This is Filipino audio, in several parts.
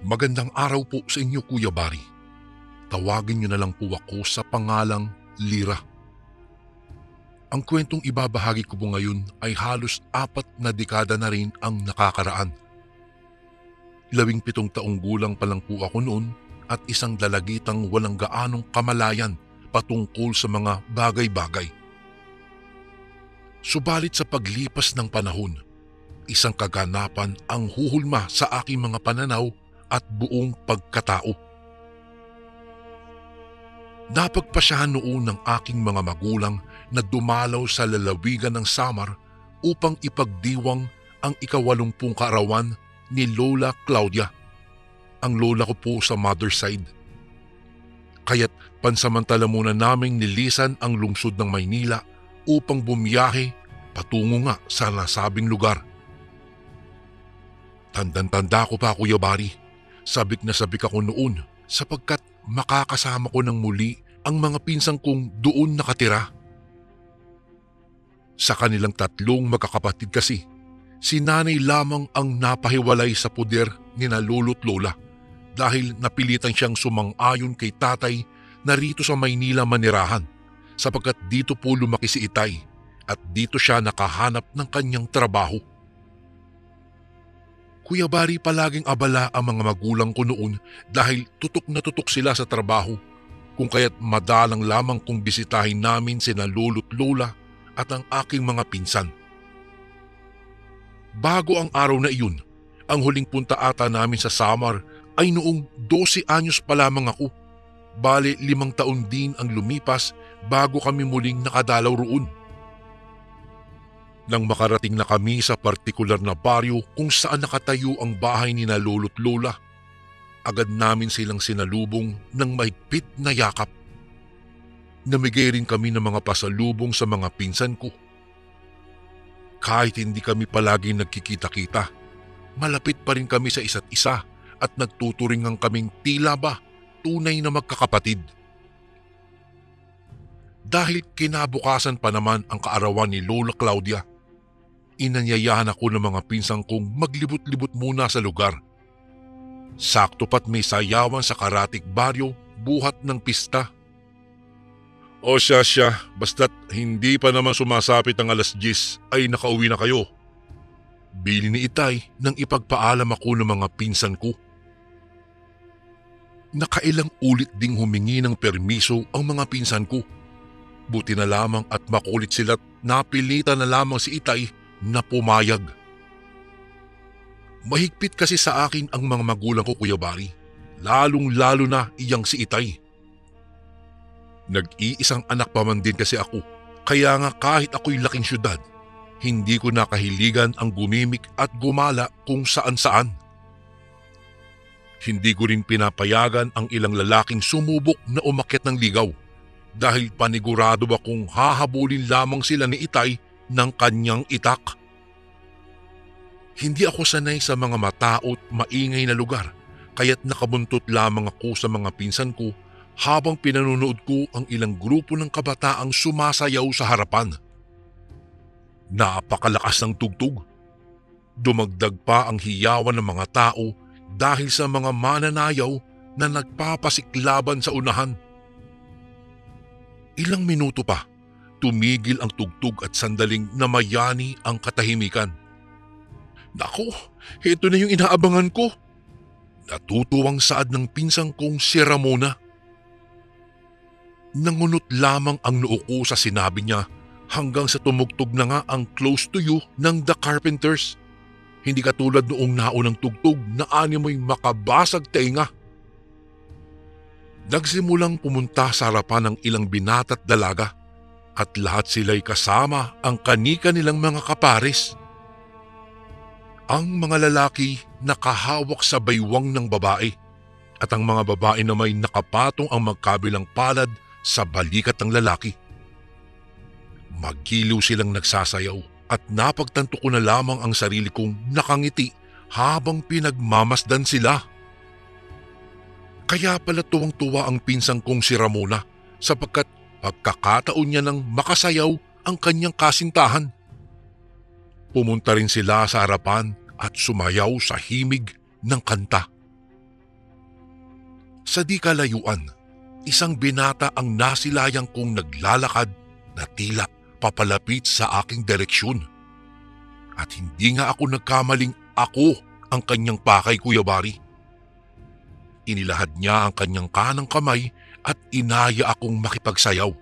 Magandang araw po sa inyo, Kuya Bari. Tawagin niyo na lang po ako sa pangalang Lira. Ang kwentong ibabahagi ko po ngayon ay halos 4 na dekada na rin ang nakakaraan. 17 taong gulang pa lang po ako noon at isang dalagitang walang gaanong kamalayan patungkol sa mga bagay-bagay. Subalit sa paglipas ng panahon, isang kaganapan ang huhulma sa aking mga pananaw at buong pagkatao. Napagpasyahan noon ng aking mga magulang na dumalaw sa lalawigan ng Samar upang ipagdiwang ang ika-80 kaarawan ni Lola Claudia, ang lola ko po sa mother side. Kaya't pansamantala muna naming nilisan ang lungsod ng Maynila upang bumiyahe patungo nga sa nasabing lugar. Tandang-tanda ko pa, Kuya Bari, sabik na sabik ako noon sapagkat makakasama ko ng muli ang mga pinsang kong doon nakatira. Sa kanilang 3 magkakapatid kasi, si nanay lamang ang napahiwalay sa puder ni na lolo't lola dahil napilitan siyang sumang-ayon kay tatay na rito sa Maynila manirahan sapagkat dito po lumaki si Itay at dito siya nakahanap ng kanyang trabaho. Kuya Bari, palaging abala ang mga magulang ko noon dahil tutok na tutok sila sa trabaho, kung kaya't madalang lamang kung bisitahin namin sina lolo't lola at ang aking mga pinsan. Bago ang araw na iyon, ang huling punta ata namin sa Samar ay noong 12 anyos pa lamang ako. Bale 5 taon din ang lumipas bago kami muling nakadalaw roon. Nang makarating na kami sa partikular na baryo kung saan nakatayo ang bahay ni na lolo't lola, agad namin silang sinalubong ng mahigpit na yakap. Namigay rin kami ng mga pasalubong sa mga pinsan ko. Kahit hindi kami palaging nagkikita-kita, malapit pa rin kami sa isa't isa at nagtuturingan kaming tila ba tunay na magkakapatid. Dahil kinabukasan pa naman ang kaarawan ni Lola Claudia, inanyayahan ako ng mga pinsang kong maglibot-libot muna sa lugar. Sakto pat may sayawan sa karatik baryo buhat ng pista. O siya, basta't hindi pa naman sumasapit ang 10:00 ay nakauwi na kayo. Bili ni Itay nang ipagpaalam ako ng mga pinsan ko. Nakailang ulit ding humingi ng permiso ang mga pinsan ko. Buti na lamang at makulit sila't napilitan na lamang si Itay na pumayag. Mahigpit kasi sa akin ang mga magulang ko, Kuya Bari, lalong-lalo na iyang si Itay. Nag-iisang anak pa man din kasi ako, kaya nga kahit ako'y laking syudad, hindi ko nakahiligan ang gumimik at gumala kung saan-saan. Hindi ko rin pinapayagan ang ilang lalaking sumubok na umakyat ng ligaw dahil panigurado akong hahabulin lamang sila ni Itay ng kanyang itak. Hindi ako sanay sa mga matao't maingay na lugar kaya't nakabuntot lamang ako sa mga pinsan ko habang pinanunood ko ang ilang grupo ng kabataang sumasayaw sa harapan. Napakalakas ng tugtog. Dumagdag pa ang hiyawan ng mga tao dahil sa mga mananayaw na nagpapasiklaban sa unahan. Ilang minuto pa, tumigil ang tugtog at sandaling namayani ang katahimikan. Naku, heto na yung inaabangan ko. Natutuwang saad ng pinsang kong si Ramona. Nangunot lamang ang noo ko sa sinabi niya hanggang sa tumugtog na nga ang Close to You ng The Carpenters. Hindi katulad noong naunang tugtog na animoy makabasag tainga. Nagsimulang pumunta sa harapan ng ilang binata't dalaga at lahat sila'y kasama ang kanika nilang mga kapares. Ang mga lalaki nakahawak sa baywang ng babae at ang mga babae na may nakapatong ang magkabilang palad sa balikat ng lalaki. Magiliw silang nagsasayaw at napagtanto ko na lamang ang sarili kong nakangiti habang pinagmamasdan sila. Kaya pala tuwang-tuwa ang pinsang kong si Ramona sapagkat pagkakataon niya nang makasayaw ang kanyang kasintahan. Pumunta rin sila sa harapan at sumayaw sa himig ng kanta. Sa di kalayuan, isang binata ang nasilayang kong naglalakad na tila papalapit sa aking direksyon. At hindi nga ako nagkamaling ako ang kanyang pakay, Kuya Bari. Inilahad niya ang kanyang kanang kamay at inaya akong makipagsayaw.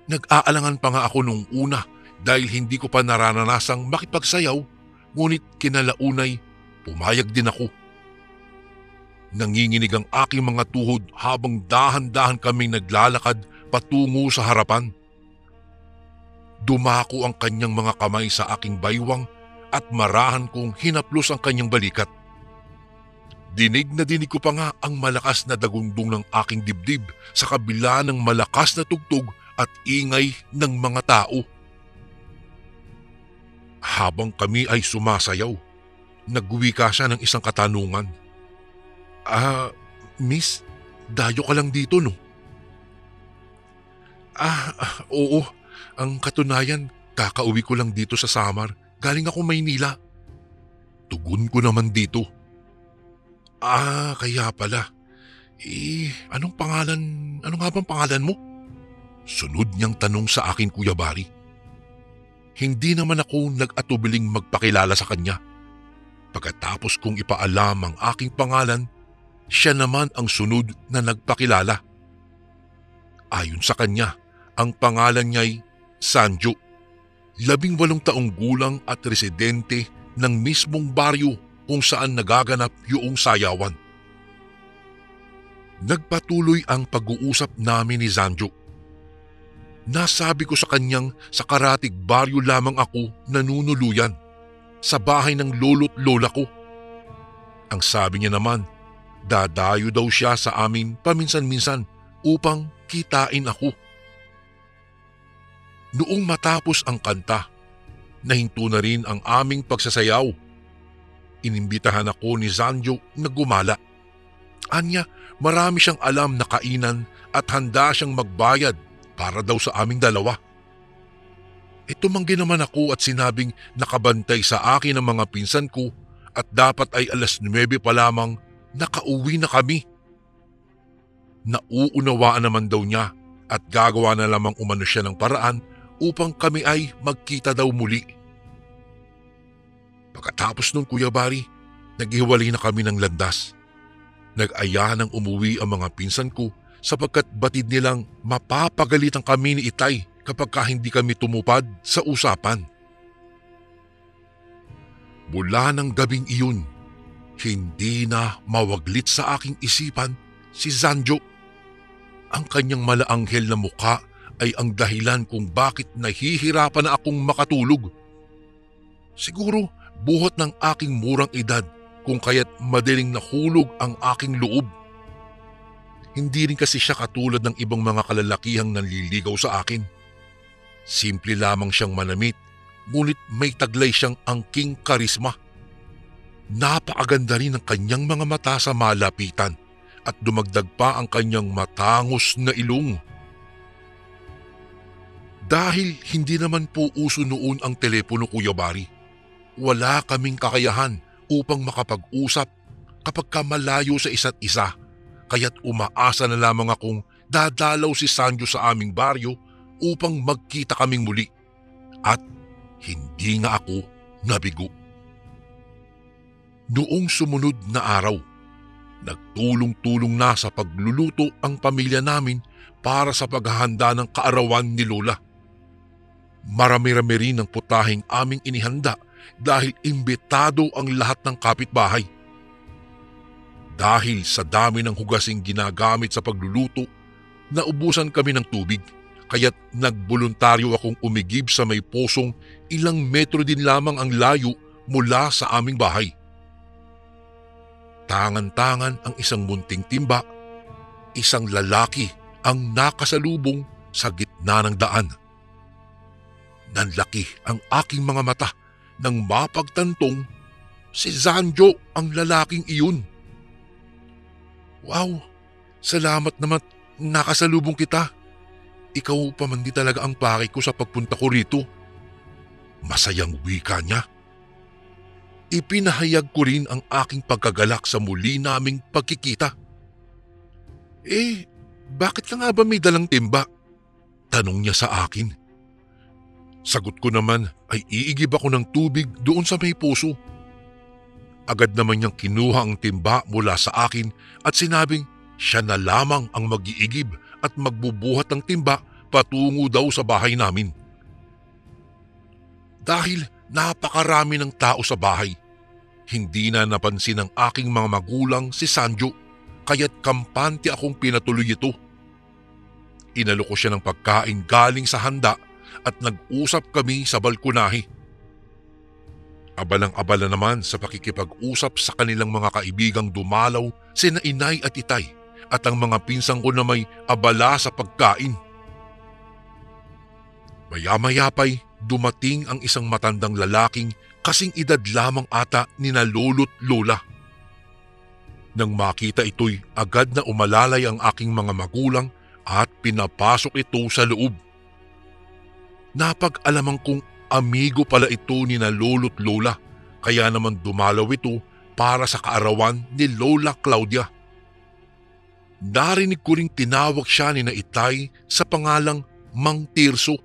Nag-aalangan pa nga ako nung una dahil hindi ko pa naranasang makipagsayaw, ngunit kinalaunay pumayag din ako. Nanginginig ang aking mga tuhod habang dahan-dahan kaming naglalakad patungo sa harapan. Dumako ang kanyang mga kamay sa aking baywang at marahan kong hinaplos ang kanyang balikat. Dinig na dinig ko pa nga ang malakas na dagundong ng aking dibdib sa kabila ng malakas na tugtog at ingay ng mga tao. Habang kami ay sumasayaw, nagwika siya ng isang katanungan. Miss, dayo ka lang dito, no? Oo. Ang katunayan, kakauwi ko lang dito sa Samar. Galing ako Maynila. Tugon ko naman dito. Kaya pala. Ano nga bang pangalan mo? Sunod niyang tanong sa akin, Kuya Bari. Hindi naman ako nag-atubiling magpakilala sa kanya. Pagkatapos kong ipaalam ang aking pangalan, siya naman ang sunod na nagpakilala. Ayon sa kanya, ang pangalan niya'y Sanjo. 18 taong gulang at residente ng mismong baryo kung saan nagaganap yung sayawan. Nagpatuloy ang pag-uusap namin ni Sanjo. Nasabi ko sa kanyang sa karatig baryo lamang ako nanunuluyan sa bahay ng lolo't lola ko. Ang sabi niya naman, dadayo daw siya sa amin paminsan-minsan upang kitain ako. Noong matapos ang kanta, nahinto na rin ang aming pagsasayaw. Inimbitahan ako ni Sanjo na gumala. Anya, marami siyang alam na kainan at handa siyang magbayad para daw sa aming dalawa. Tumanggi naman ako at sinabing nakabantay sa akin ang mga pinsan ko at dapat ay 9:00 pa lamang nakauwi na kami. Nauunawaan naman daw niya at gagawa na lamang umano siya ng paraan upang kami ay magkita daw muli. Pagkatapos nun, Kuya Bari, naghiwalay na kami ng landas. Nag-aya ng umuwi ang mga pinsan ko sapagkat batid nilang mapapagalitan kami ni Itay kapag hindi kami tumupad sa usapan. Mula ng gabing iyon, hindi na mawaglit sa aking isipan si Sanjo. Ang kanyang malaanghel na mukha ay ang dahilan kung bakit nahihirapan na akong makatulog. Siguro buhat ng aking murang edad kung kaya't madaling nahulog ang aking loob. Hindi rin kasi siya katulad ng ibang mga kalalakihang nanliligaw sa akin. Simple lamang siyang manamit, ngunit may taglay siyang angking karisma. Napakaganda rin ang kanyang mga mata sa malapitan at dumagdag pa ang kanyang matangos na ilong. Dahil hindi naman po uso noon ang telepono, Kuya Bari, wala kaming kakayahan upang makapag-usap kapag malayo sa isa't isa, kaya't umaasa na lamang akong dadalaw si Sanjo sa aming baryo upang magkita kaming muli. At hindi nga ako nabigo. Noong sumunod na araw, nagtulong-tulong na sa pagluluto ang pamilya namin para sa paghahanda ng kaarawan ni Lola. Marami-rami rin ang putahing aming inihanda dahil imbitado ang lahat ng kapitbahay. Dahil sa dami ng hugasing ginagamit sa pagluluto, naubusan kami ng tubig, kaya't nagboluntaryo akong umigib sa may posong ilang metro din lamang ang layo mula sa aming bahay. Tangan-tangan ang isang munting timba, isang lalaki ang nakasalubong sa gitna ng daan. Nanlaki ang aking mga mata nang mapagtantong si Sanjo ang lalaking iyon. Wow, salamat naman nakasalubong kita. Ikaw pa man di talaga ang pake ko sa pagpunta ko rito. Masayang wika niya. Ipinahayag ko rin ang aking pagkagalak sa muli naming pagkikita. Bakit ka nga ba may dalang timba? Tanong niya sa akin. Sagot ko naman ay iigib ako ng tubig doon sa may puso. Agad naman niyang kinuha ang timba mula sa akin at sinabing siya na lamang ang mag-iigib at magbubuhat ng timba patungo daw sa bahay namin. Dahil napakarami ng tao sa bahay, hindi na napansin ng aking mga magulang si Sanjo, kaya't kampante akong pinatuloy ito. Inalo ko siya ng pagkain galing sa handa at nag-usap kami sa balkonahe. Abalang-abala naman sa pakikipag-usap sa kanilang mga kaibigang dumalaw sina inay at itay at ang mga pinsang ko na may abala sa pagkain. Maya-maya pa'y dumating ang isang matandang lalaking kasing edad lamang ata ni na lolo't lola. Nang makita ito'y agad na umalalay ang aking mga magulang at pinapasok ito sa loob. Napag-alaman kong amigo pala ito ni na lolo't lola, kaya naman dumalaw ito para sa kaarawan ni Lola Claudia. Narinig ko ring tinawag siya ni na itay sa pangalang Mang Tirso.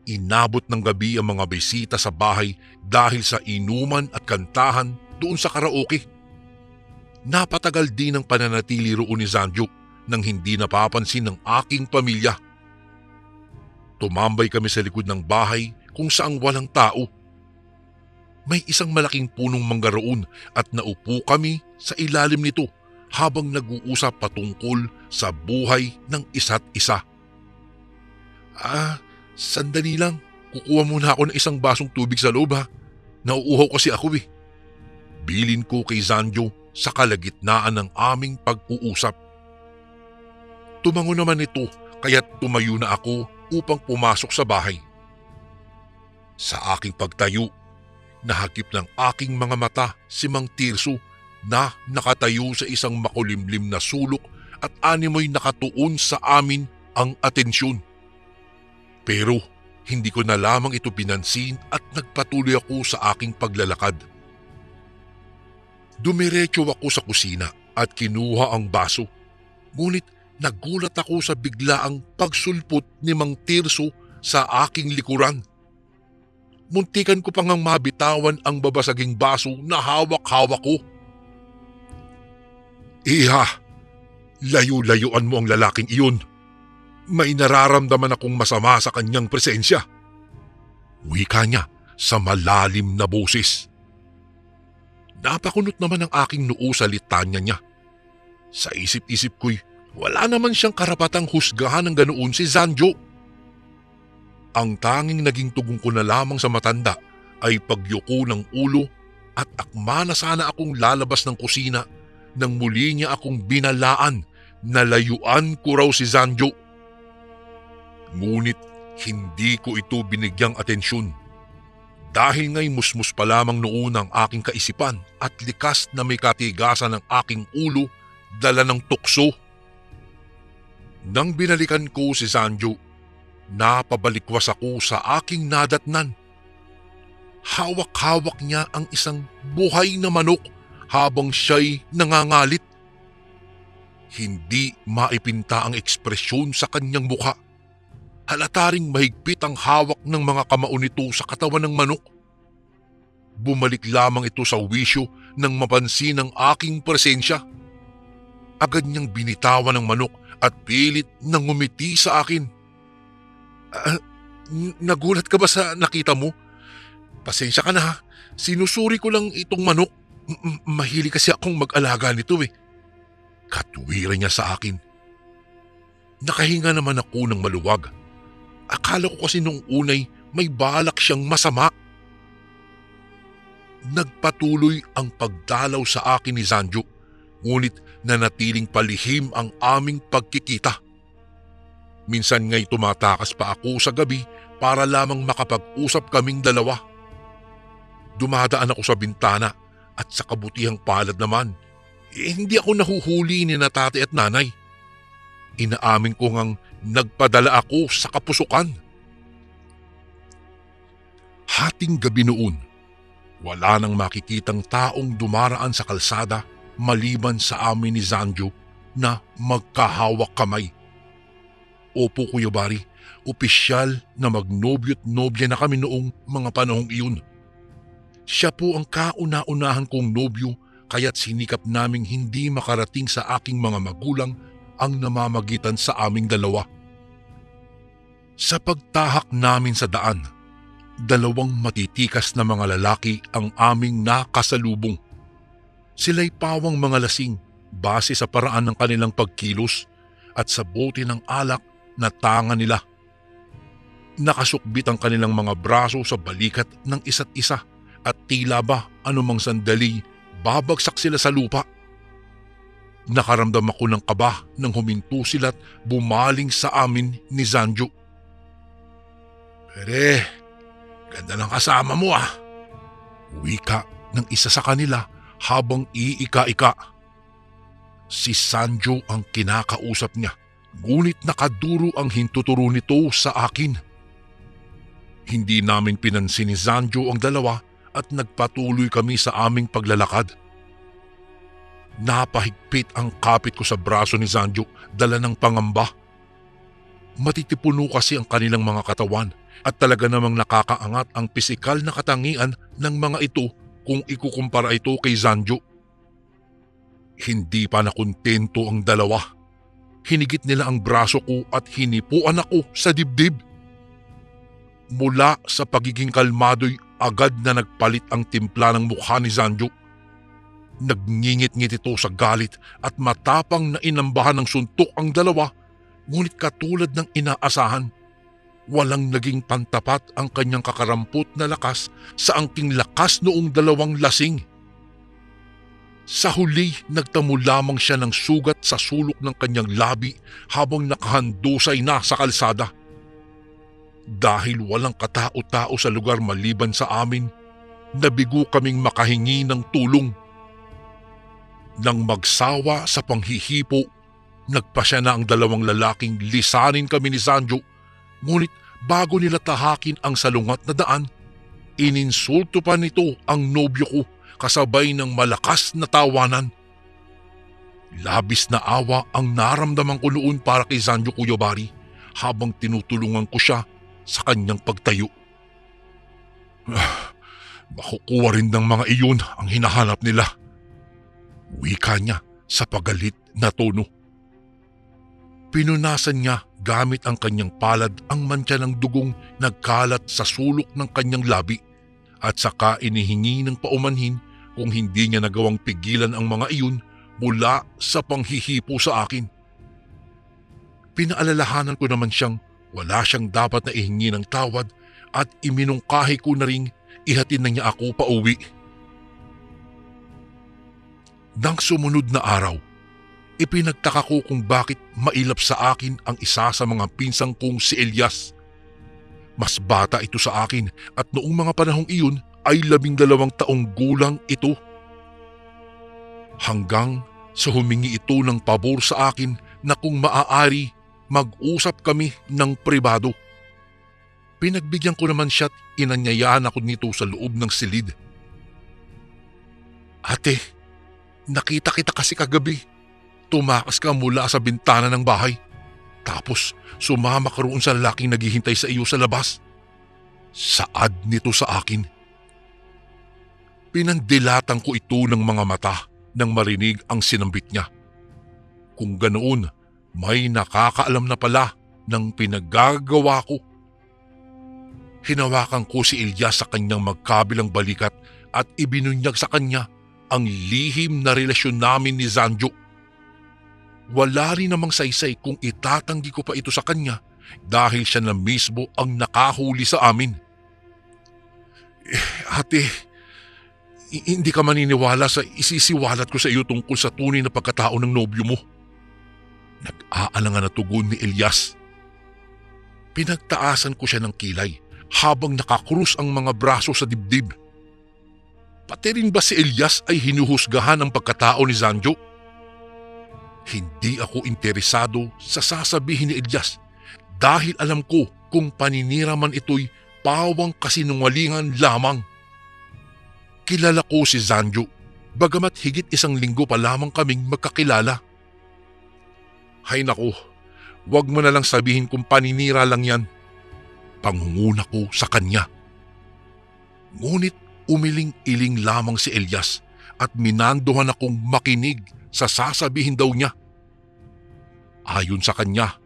Inabot ng gabi ang mga bisita sa bahay dahil sa inuman at kantahan doon sa karaoke. Napatagal din ang pananatili roon ni Sanjo nang hindi napapansin ng aking pamilya. Tumambay kami sa likod ng bahay kung saang walang tao. May isang malaking punong mangga roon at naupo kami sa ilalim nito habang nag-uusap patungkol sa buhay ng isa't isa. Sandali lang. Kukuha muna ako ng isang basong tubig sa loob ha. Nauuhaw kasi ako . Bilin ko kay Sanjo sa kalagitnaan ng aming pag-uusap. Tumango naman ito kaya't tumayo na ako upang pumasok sa bahay. Sa aking pagtayo, nahagip ng aking mga mata si Mang Tirso na nakatayo sa isang makulimlim na sulok at animoy nakatuon sa amin ang atensyon. Pero hindi ko na lamang ito pinansin at nagpatuloy ako sa aking paglalakad. Dumiretso ako sa kusina at kinuha ang baso. Ngunit nagulat ako sa biglaang pagsulpot ni Mang Tirso sa aking likuran. Muntikan ko pang mabitawan ang babasaging baso na hawak-hawak ko. Iha, layo-layuan mo ang lalaking iyon. May nararamdaman akong masama sa kanyang presensya. Wika niya sa malalim na boses. Napakunot naman ang aking noo sa litanya niya. Sa isip-isip ko'y wala naman siyang karapatang husgahan ng ganoon si Sanjo. Ang tanging naging tugon ko na lamang sa matanda ay pagyuko ng ulo at akma na sana akong lalabas ng kusina nang muli niya akong binalaan na layuan ko raw si Sanjo. Ngunit hindi ko ito binigyang atensyon dahil nga'y musmus pa lamang noon ang aking kaisipan at likas na may katigasan ng aking ulo dala ng tukso. Nang binalikan ko si Sanjo, napabalikwas ako sa aking nadatnan. Hawak-hawak niya ang isang buhay na manok habang siya'y nangangalit. Hindi maipinta ang ekspresyon sa kanyang mukha. Halata ring mahigpit ang hawak ng mga kamao nito sa katawan ng manok. Bumalik lamang ito sa wisyo nang mapansin ang aking presensya. Agad niyang binitawan ng manok at pilit na ngumiti sa akin. Nagulat ka ba sa nakita mo? Pasensya ka na ha. Sinusuri ko lang itong manok. Mahilig kasi akong mag-alaga nito . Katwiran niya sa akin. Nakahinga naman ako ng maluwag. Akala ko kasi nung unay may balak siyang masama. Nagpatuloy ang pagdalaw sa akin ni Sanjo, ngunit nanatiling palihim ang aming pagkikita. Minsan nga'y tumatakas pa ako sa gabi para lamang makapag-usap kaming dalawa. Dumadaan ako sa bintana at sa kabutihang palad naman, hindi ako nahuhuli ni na tatay at nanay. Inaamin ko ngang nagpadala ako sa kapusukan. Hating gabi noon, wala nang makikitang taong dumaraan sa kalsada maliban sa amin ni Sanjo na magkahawak kamay. Opo Kuya Bari, opisyal na magnobyo't nobya na kami noong mga panahong iyon. Siya po ang kauna-unahan kong nobyo kaya't sinikap naming hindi makarating sa aking mga magulang ang namamagitan sa aming dalawa. Sa pagtahak namin sa daan, dalawang matitikas na mga lalaki ang aming nakasalubong. Sila'y pawang mga lasing base sa paraan ng kanilang pagkilos at sa bote ng alak na tanga nila. Nakasukbit ang kanilang mga braso sa balikat ng isa't isa at tila ba anumang sandali babagsak sila sa lupa. Nakaramdam ako ng kaba nang huminto sila't bumaling sa amin ni Zanjo. "Pere, ganda ng kasama mo ah," wika ng isa sa kanila habang iika-ika. Si Sanjo ang kinakausap niya, ngunit nakaduro ang hintuturo nito sa akin. Hindi namin pinansin ni Sanjo ang dalawa at nagpatuloy kami sa aming paglalakad. Napahigpit ang kapit ko sa braso ni Sanjo, dala ng pangamba. Matitipuno kasi ang kanilang mga katawan at talaga namang nakakaangat ang pisikal na katangian ng mga ito kung ikukumpara ito kay Sanjo. Hindi pa nakontento ang dalawa. Hinigit nila ang braso ko at hinipuan ako sa dibdib. Mula sa pagiging kalmado'y agad na nagpalit ang timpla ng mukha ni Sanjo. Nagngingit-ngit ito sa galit at matapang na inambahan ng suntok ang dalawa, ngunit katulad ng inaasahan, walang naging pantapat ang kanyang kakarampot na lakas sa angking lakas noong dalawang lasing. Sa huli, nagtamo lamang siya ng sugat sa sulok ng kanyang labi habang nakahandusay na sa kalsada. Dahil walang katao-tao sa lugar maliban sa amin, nabigo kaming makahingi ng tulong. Nang magsawa sa panghihipo, nagpasya na ang dalawang lalaking lisanin kami ni Sanjo, ngunit bago nila tahakin ang salungat na daan, ininsulto pa nito ang nobyo ko kasabay ng malakas na tawanan. Labis na awa ang naramdaman ko noon para kay Sanjo Kuya Bari habang tinutulungan ko siya sa kanyang pagtayo. Makukuha rin ng mga iyon ang hinahanap nila, wika niya sa pagalit na tono. Pinunasan niya gamit ang kanyang palad ang mantsa ng dugong nagkalat sa sulok ng kanyang labi at saka inihingi ng paumanhin kung hindi niya nagawang pigilan ang mga iyon mula sa panghihipo sa akin. Pinaalalahanan ko naman siyang wala siyang dapat na ihingi ng tawad at iminungkahi ko na ring ihatid na niya ako pauwi. Nang sumunod na araw, ipinagtaka ko kung bakit mailap sa akin ang isa sa mga pinsang kong si Elias. Mas bata ito sa akin at noong mga panahong iyon ay 12 taong gulang ito. Hanggang sa humingi ito ng pabor sa akin na kung maaari mag-usap kami ng pribado. Pinagbigyan ko naman siya at inanyayahan ako nito sa loob ng silid. "Ate, nakita kita kasi kagabi. Tumakas ka mula sa bintana ng bahay. Tapos sumama ka roon sa lalaking naghihintay sa iyo sa labas." Saad nito sa akin. Pinandilatan ko ito ng mga mata nang marinig ang sinambit niya. Kung ganoon, may nakakaalam na pala ng pinaggagawa ko. Hinawakan ko si Elias sa kanyang magkabilang balikat at ibinunyag sa kanya ang lihim na relasyon namin ni Sanjo. Wala rin namang saysay kung itatanggi ko pa ito sa kanya dahil siya na mismo ang nakahuli sa amin. Ate, hindi ka maniniwala sa isisiwalat ko sa iyo tungkol sa tunay na pagkatao ng nobyo mo. Nag-aalangan na tugon ni Elias. Pinagtaasan ko siya ng kilay habang nakakrus ang mga braso sa dibdib. Pati rin ba si Elias ay hinuhusgahan ang pagkatao ni Sanjo? Hindi ako interesado sa sasabihin ni Elias dahil alam ko kung paninira man ito'y pawang kasinungalingan lamang. Kilala ko si Sanjo, bagamat higit 1 linggo pa lamang kaming magkakilala. Hay naku, wag mo na lang sabihin kung paninira lang yan. Pangunguna ko sa kanya. Ngunit umiling-iling lamang si Elias at minandohan akong makinig sa sasabihin daw niya. Ayon sa kanya,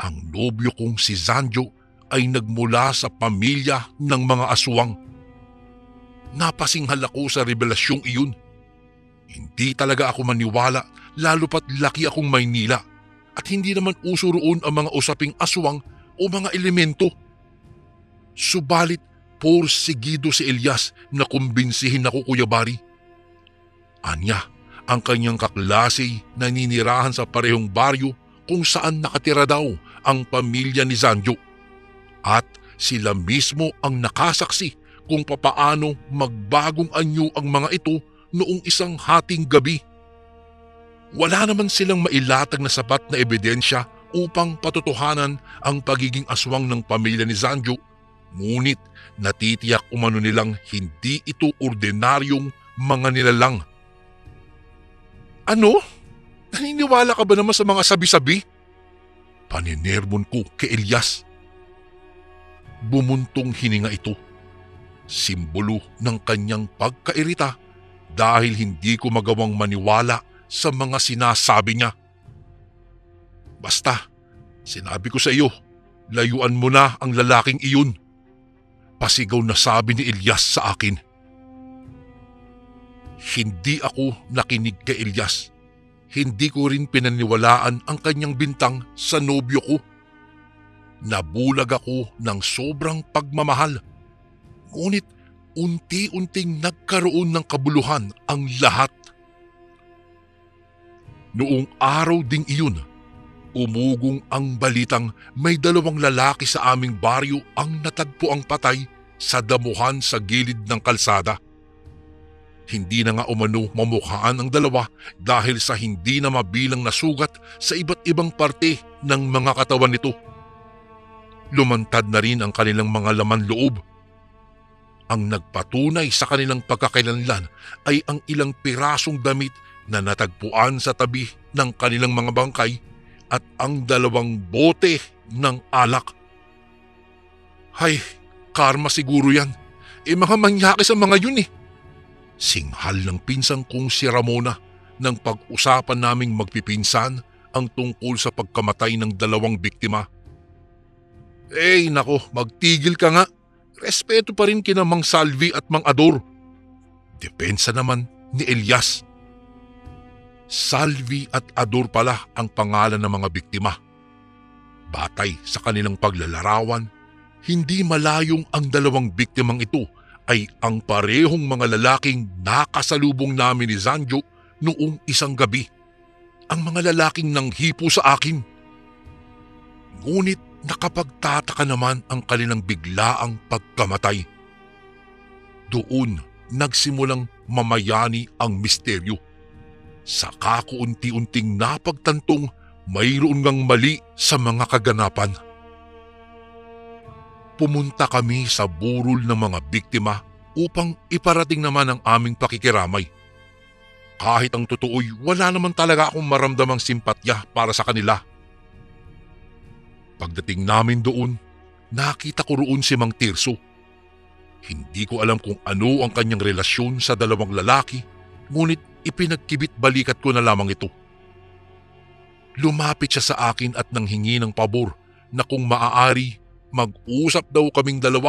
ang nobyo kong si Zanjo ay nagmula sa pamilya ng mga aswang. Napasinghal ako sa revelasyong iyon. Hindi talaga ako maniwala lalo pat laki akong Maynila at hindi naman uso roon ang mga usaping aswang o mga elemento. Subalit porsigido si Elias na kumbinsihin ako, Kuya Bari. Anya, ang kanyang kaklase na ninirahan sa parehong baryo kung saan nakatira daw ang pamilya ni Zanjo. At sila mismo ang nakasaksi kung papaano magbagong anyo ang mga ito noong isang hating gabi. Wala naman silang mailatag na sapat na ebidensya upang patotohanan ang pagiging aswang ng pamilya ni Zanjo, ngunit natitiyak umano nilang hindi ito ordinaryong mga nilalang. Ano? Naniniwala ka ba naman sa mga sabi-sabi? Paninerbon ko kay Elias. Bumuntong hininga ito. Simbolo ng kanyang pagkairita dahil hindi ko magawang maniwala sa mga sinasabi niya. Basta, sinabi ko sa iyo, layuan mo na ang lalaking iyon. Pasigaw na sabi ni Elias sa akin. Hindi ako nakinig kay Elias. Hindi ko rin pinaniwalaan ang kanyang bintang sa nobyo ko. Nabulag ako ng sobrang pagmamahal. Ngunit unti-unting nagkaroon ng kabuluhan ang lahat. Noong araw ding iyon, umugong ang balitang may 2 lalaki sa aming baryo ang natagpo ang patay sa damuhan sa gilid ng kalsada. Hindi na nga umano mamukhaan ang 2 dahil sa hindi na mabilang na sugat sa iba't ibang parte ng mga katawan nito. Lumantad na rin ang kanilang mga laman loob. Ang nagpatunay sa kanilang pagkakailanlan ay ang ilang pirasong damit na natagpuan sa tabi ng kanilang mga bangkay at ang 2 bote ng alak. Hay, karma siguro yan. Mga manyakis ang mga yun eh. Singhal ng pinsang kong si Ramona nang pag-usapan naming magpipinsan ang tungkol sa pagkamatay ng 2 biktima. Nako, magtigil ka nga. Respeto pa rin kina Mang Salvi at Mang Ador. Depensa naman ni Elias. Salvi at Ador pala ang pangalan ng mga biktima. Batay sa kanilang paglalarawan, hindi malayong ang 2 biktimang ito ay ang parehong mga lalaking nakasalubong namin ni Zanjo noong isang gabi. Ang mga lalaking nanghipo sa akin. Ngunit nakapagtataka naman ang kanilang biglaang pagkamatay. Doon nagsimulang mamayani ang misteryo. Saka ko unti-unting napagtantong mayroon ngang mali sa mga kaganapan. Pumunta kami sa burol ng mga biktima upang iparating naman ang aming pakikiramay. Kahit ang totoo'y wala naman talaga akong maramdamang simpatya para sa kanila. Pagdating namin doon, nakita ko roon si Mang Tirso. Hindi ko alam kung ano ang kanyang relasyon sa 2 lalaki, ngunit ipinagkibit balikat ko na lamang ito. Lumapit siya sa akin at nanghingi ng pabor na kung maaari, mag-usap daw kaming 2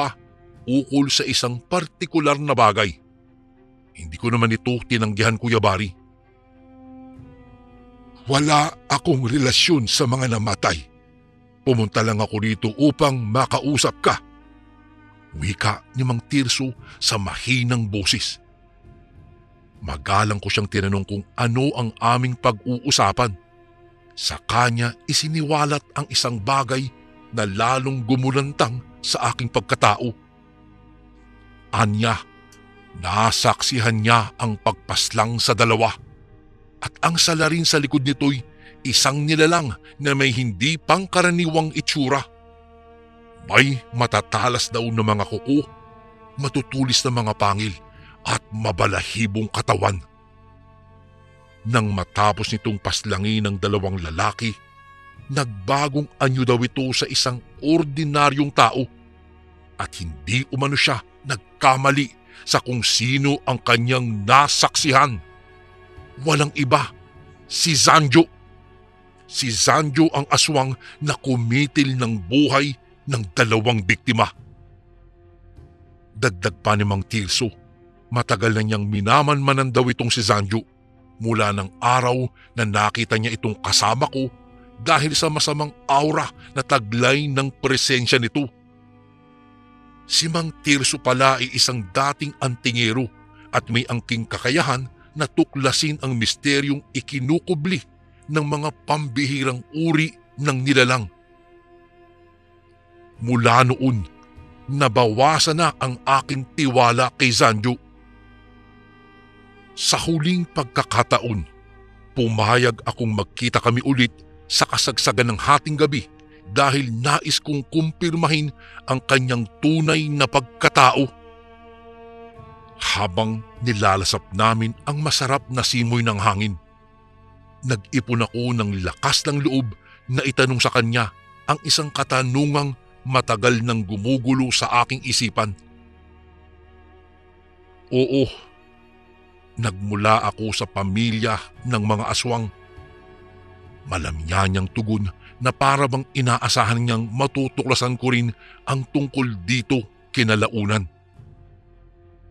ukol sa isang partikular na bagay. Hindi ko naman ito tinanggihan, Kuya Bari. Wala akong relasyon sa mga namatay. Pumunta lang ako rito upang makausap ka. Wika ni Mang Tirso sa mahinang boses. Magalang ko siyang tinanong kung ano ang aming pag-uusapan. Sa kanya isiniwalat ang isang bagay na lalong gumulantang sa aking pagkatao. Anya, nasaksihan niya ang pagpaslang sa 2 at ang salarin sa likod nito'y isang nilalang na may hindi pangkaraniwang itsura. May matatalas daw na mga kuko, matutulis na mga pangil at mabalahibong katawan. Nang matapos nitong paslangin ng 2 lalaki, nagbagong anyo daw ito sa isang ordinaryong tao at hindi umano siya nagkamali sa kung sino ang kanyang nasaksihan. Walang iba, si Zanjo. Si Zanjo ang aswang na kumitil ng buhay ng 2 biktima. Dagdag pa ni Mang Tirso, matagal na niyang minamanmanan daw itong si Zanjo mula ng araw na nakita niya itong kasama ko dahil sa masamang aura na taglay ng presensya nito. Si Mang Tirso pala ay isang dating antingero at may angking kakayahan na tuklasin ang misteryong ikinukubli ng mga pambihirang uri ng nilalang. Mula noon, nabawasan na ang aking tiwala kay Zanjo. Sa huling pagkakataon, pumayag akong magkita kami ulit sa kasagsagan ng hating gabi dahil nais kong kumpirmahin ang kanyang tunay na pagkatao. Habang nilalasap namin ang masarap na simoy ng hangin, nag-ipon ako ng lakas ng loob na itanong sa kanya ang isang katanungang matagal nang gumugulo sa aking isipan. Oo, nagmula ako sa pamilya ng mga aswang. Malamya niyang tugon na para bang inaasahan niyang matutuklasan ko rin ang tungkol dito kinalaunan.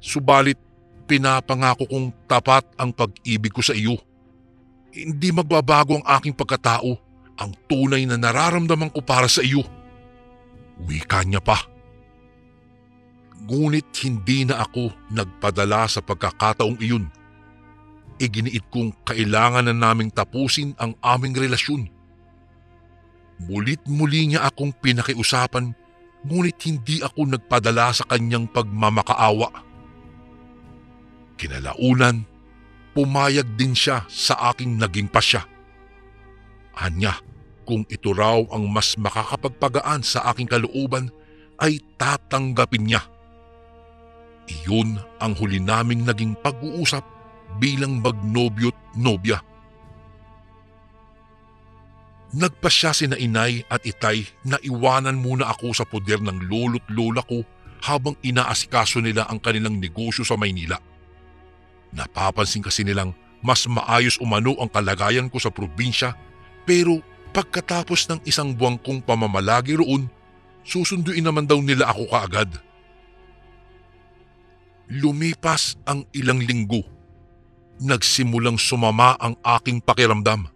Subalit pinapangako kong tapat ang pag-ibig ko sa iyo. Hindi magbabago ang aking pagkatao, ang tunay na nararamdaman ko para sa iyo. Wika niya pa. Ngunit hindi na ako nagpadala sa pagkakataong iyon. Iginiit kong kailangan na naming tapusin ang aming relasyon. Mulit-muli niya akong pinakiusapan, ngunit hindi ako nagpadala sa kanyang pagmamakaawa. Kinalaunan, pumayag din siya sa aking naging pasya. Anya, kung ito raw ang mas makakapagpagaan sa aking kalooban, ay tatanggapin niya. Iyon ang huli naming naging pag-uusap bilang magnobyo't nobya. Nagpasya sina inay at itay na iwanan muna ako sa poder ng lolo't lola ko habang inaasikaso nila ang kanilang negosyo sa Maynila. Napapansin kasi nilang mas maayos umano ang kalagayan ko sa probinsya, pero pagkatapos ng 1 buwan kong pamamalagi roon, susunduin naman daw nila ako kaagad. Lumipas ang ilang linggo. Nagsimulang sumama ang aking pakiramdam.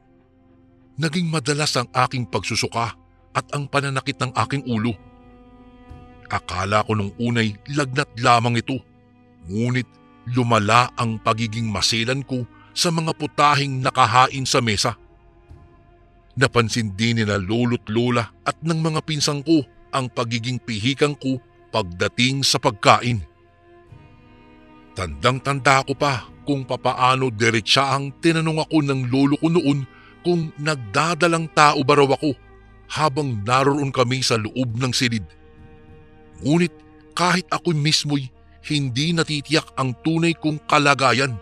Naging madalas ang aking pagsusuka at ang pananakit ng aking ulo. Akala ko nung unay lagnat lamang ito, ngunit lumala ang pagiging maselan ko sa mga putahing nakahain sa mesa. Napansin din nila lolo't lola at ng mga pinsang ko ang pagiging pihikang ko pagdating sa pagkain. Tandang-tanda ko pa kung papaano diretsahang tinanong ako ng lolo ko noon kung nagdadalang tao ba raw ako habang naroon kami sa loob ng silid. Ngunit kahit ako mismo'y hindi natitiyak ang tunay kong kalagayan.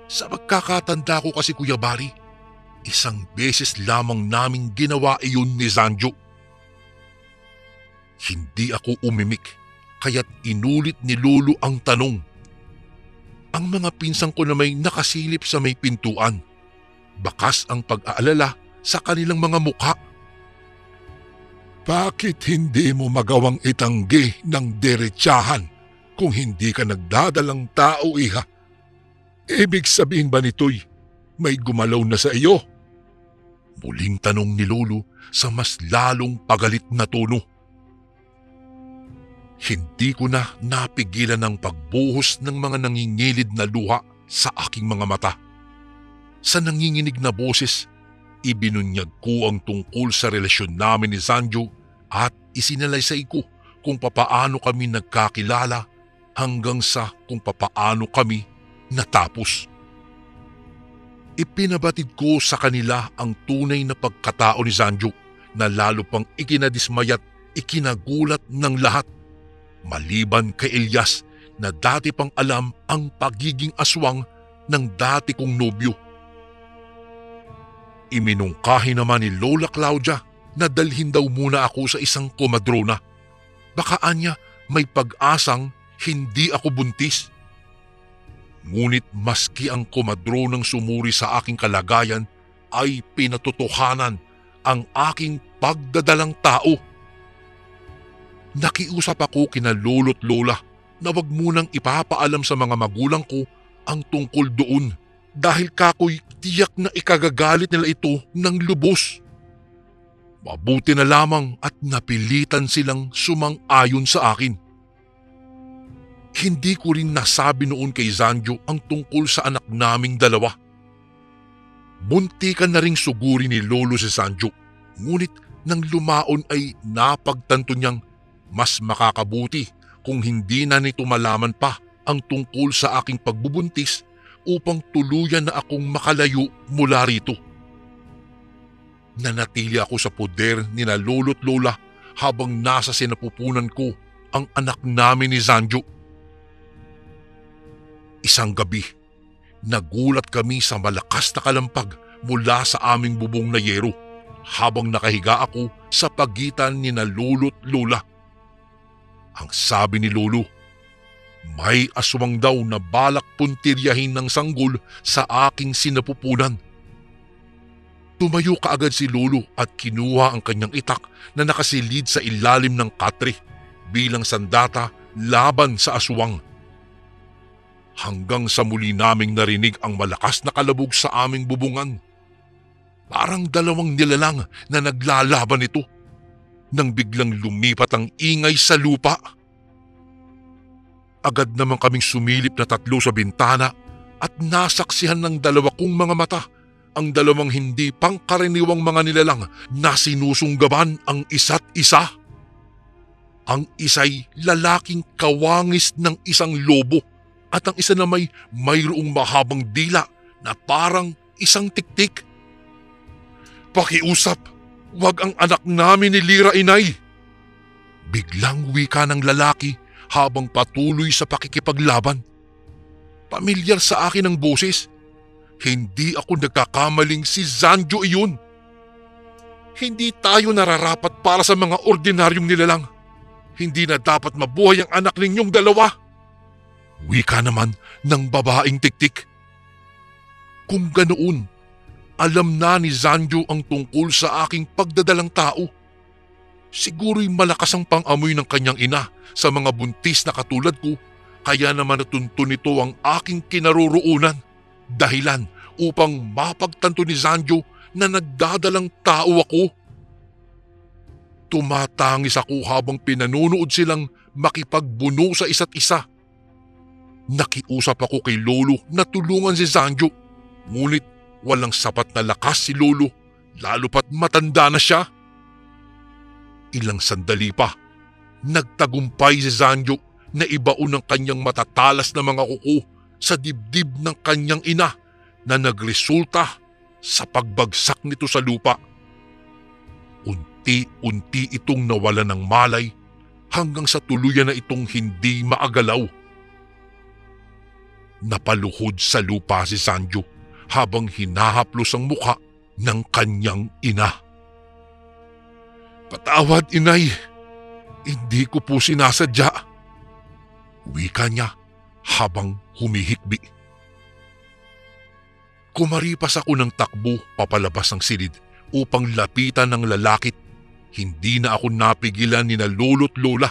Sa pagkakatanda ko kasi, Kuya Bari, 1 beses lamang naming ginawa iyon ni Zanjo. Hindi ako umimik, kaya't inulit ni Lolo ang tanong. Ang mga pinsang ko na may nakasilip sa may pintuan, bakas ang pag-aalala sa kanilang mga mukha. Bakit hindi mo magawang itanggi ng diretsahan kung hindi ka nagdadalang tao, iha? Ibig sabihin ba nito'y may gumalaw na sa iyo? Muling tanong ni Lolo sa mas lalong pagalit na tono. Hindi ko na napigilan ang pagbuhos ng mga nangingilid na luha sa aking mga mata. Sa nanginginig na boses, ibinunyag ko ang tungkol sa relasyon namin ni Zanjo at isinalaysay ko kung papaano kami nagkakilala hanggang sa kung papaano kami natapos. Ipinabatid ko sa kanila ang tunay na pagkatao ni Zanjo na lalo pang ikinadismayat ikinagulat ng lahat, maliban kay Elias na dati pang alam ang pagiging aswang ng dati kong nobyo. Iminungkahi naman ni Lola Claudia na dalhin daw muna ako sa isang komadrona. Baka anya may pag-asang hindi ako buntis. Ngunit maski ang komadronang sumuri sa aking kalagayan ay pinatotohanan ang aking pagdadalang tao. Nakiusap ako kina lolo't lola na wag munang ipapaalam sa mga magulang ko ang tungkol doon dahil kakoy tiyak na ikagagalit nila ito ng lubos. Mabuti na lamang at napilitan silang sumang-ayon sa akin. Hindi ko rin nasabi noon kay Zanjo ang tungkol sa anak naming dalawa. Muntikan na ring suguri ni Lolo si Zanjo, ngunit nang lumaon ay napagtanto niyang mas makakabuti kung hindi na nito malaman pa ang tungkol sa aking pagbubuntis upang tuluyan na akong makalayo mula rito. Nanatili ako sa poder ni na lolo't lola habang nasa sinapupunan ko ang anak namin ni Zanjo. Isang gabi, nagulat kami sa malakas na kalampag mula sa aming bubong na yero habang nakahiga ako sa pagitan ni na lolo't lola. Ang sabi ni Lolo, may aswang daw na balak puntiryahin ng sanggol sa aking sinapupunan. Tumayo kaagad si Lolo at kinuha ang kanyang itak na nakasilid sa ilalim ng katre bilang sandata laban sa aswang. Hanggang sa muli naming narinig ang malakas na kalabog sa aming bubungan. Parang dalawang nilalang na naglalaban ito nang biglang lumipat ang ingay sa lupa. Agad naman kaming sumilip na tatlo sa bintana at nasaksihan ng dalawa kong mga mata ang dalawang hindi pangkaraniwang mga nilalang na sinusunggaban ang isa't isa. Ang isa'y lalaking kawangis ng isang lobo at ang isa na mayroong mahabang dila na parang isang tiktik. "Pakiusap, wag ang anak namin ni Lira, inay!" Biglang wika ng lalaki habang patuloy sa pakikipaglaban. Pamilyar sa akin ang boses. Hindi ako nagkakamaling si Zanjo iyon. Hindi tayo nararapat para sa mga ordinaryong nilalang. Hindi na dapat mabuhay ang anak ninyong dalawa. Wika naman ng babaeng tiktik. Kung ganoon, alam na ni Zanjo ang tungkol sa aking pagdadalang tao. Siguro'y malakas ang pang-amoy ng kanyang ina sa mga buntis na katulad ko, kaya naman natuntun nito ang aking kinaroroonan. Dahilan upang mapagtanto ni Zanjo na nagdadalang tao ako. Tumatangis ako habang pinanunood silang makipagbuno sa isa't isa. Nakiusap ako kay Lolo na tulungan si Zanjo, ngunit walang sapat na lakas si Lolo, lalo pat matanda na siya. Ilang sandali pa, nagtagumpay si Zanjo na ibaon ang kanyang matatalas na mga kuko sa dibdib ng kanyang ina na nagresulta sa pagbagsak nito sa lupa. Unti-unti itong nawala ng malay hanggang sa tuluyan na itong hindi maagalaw. Napaluhod sa lupa si Zanjo habang hinahaplos ang mukha ng kanyang ina. "Patawad, inay. Hindi ko po sinasadya," wika niya habang humihikbi. Kumaripas ako ng takbo papalabas ng silid upang lapitan ng lalakit. Hindi na ako napigilan ni na lolo't lola.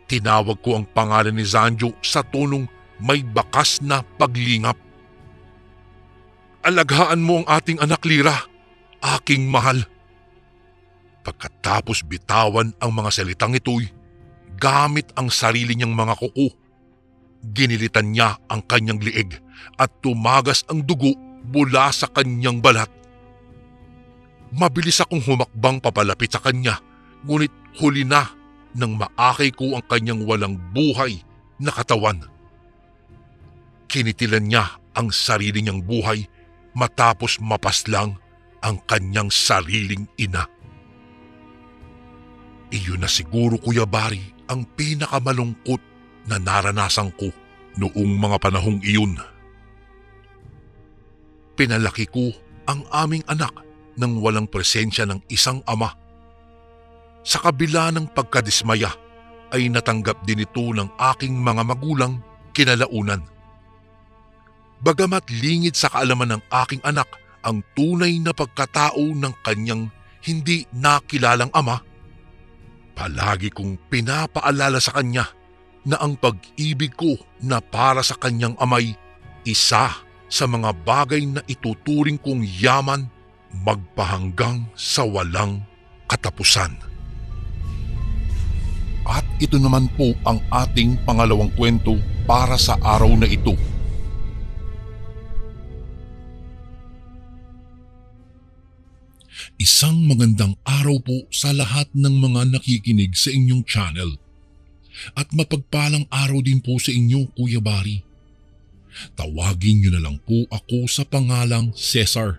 Tinawag ko ang pangalan ni Zanjo sa tonong may bakas na paglingap. "Alagaan mo ang ating anak, Lira, aking mahal." Pagkatapos bitawan ang mga salitang ito'y gamit ang sarili niyang mga kuko. Ginilitan niya ang kanyang lieg at tumagas ang dugo mula sa kanyang balat. Mabilis akong humakbang papalapit sa kanya, ngunit huli na nang maakay ko ang kanyang walang buhay na katawan. Kinitilan niya ang sarili niyang buhay matapos mapaslang ang kanyang sariling ina. Iyon na siguro, Kuya Bari, ang pinakamalungkot na naranasan ko noong mga panahong iyon. Pinalaki ko ang aming anak nang walang presensya ng isang ama. Sa kabila ng pagkadismaya ay natanggap din ito ng aking mga magulang kinalaunan. Bagamat lingid sa kaalaman ng aking anak ang tunay na pagkatao ng kanyang hindi nakilalang ama, palagi kong pinapaalala sa kanya na ang pag-ibig ko na para sa kanyang amay isa sa mga bagay na ituturing kong yaman magpahanggang sa walang katapusan. At ito naman po ang ating pangalawang kwento para sa araw na ito. Isang magandang araw po sa lahat ng mga nakikinig sa inyong channel. At mapagpalang araw din po sa inyo, Kuya Barry. Tawagin niyo na lang po ako sa pangalang Cesar.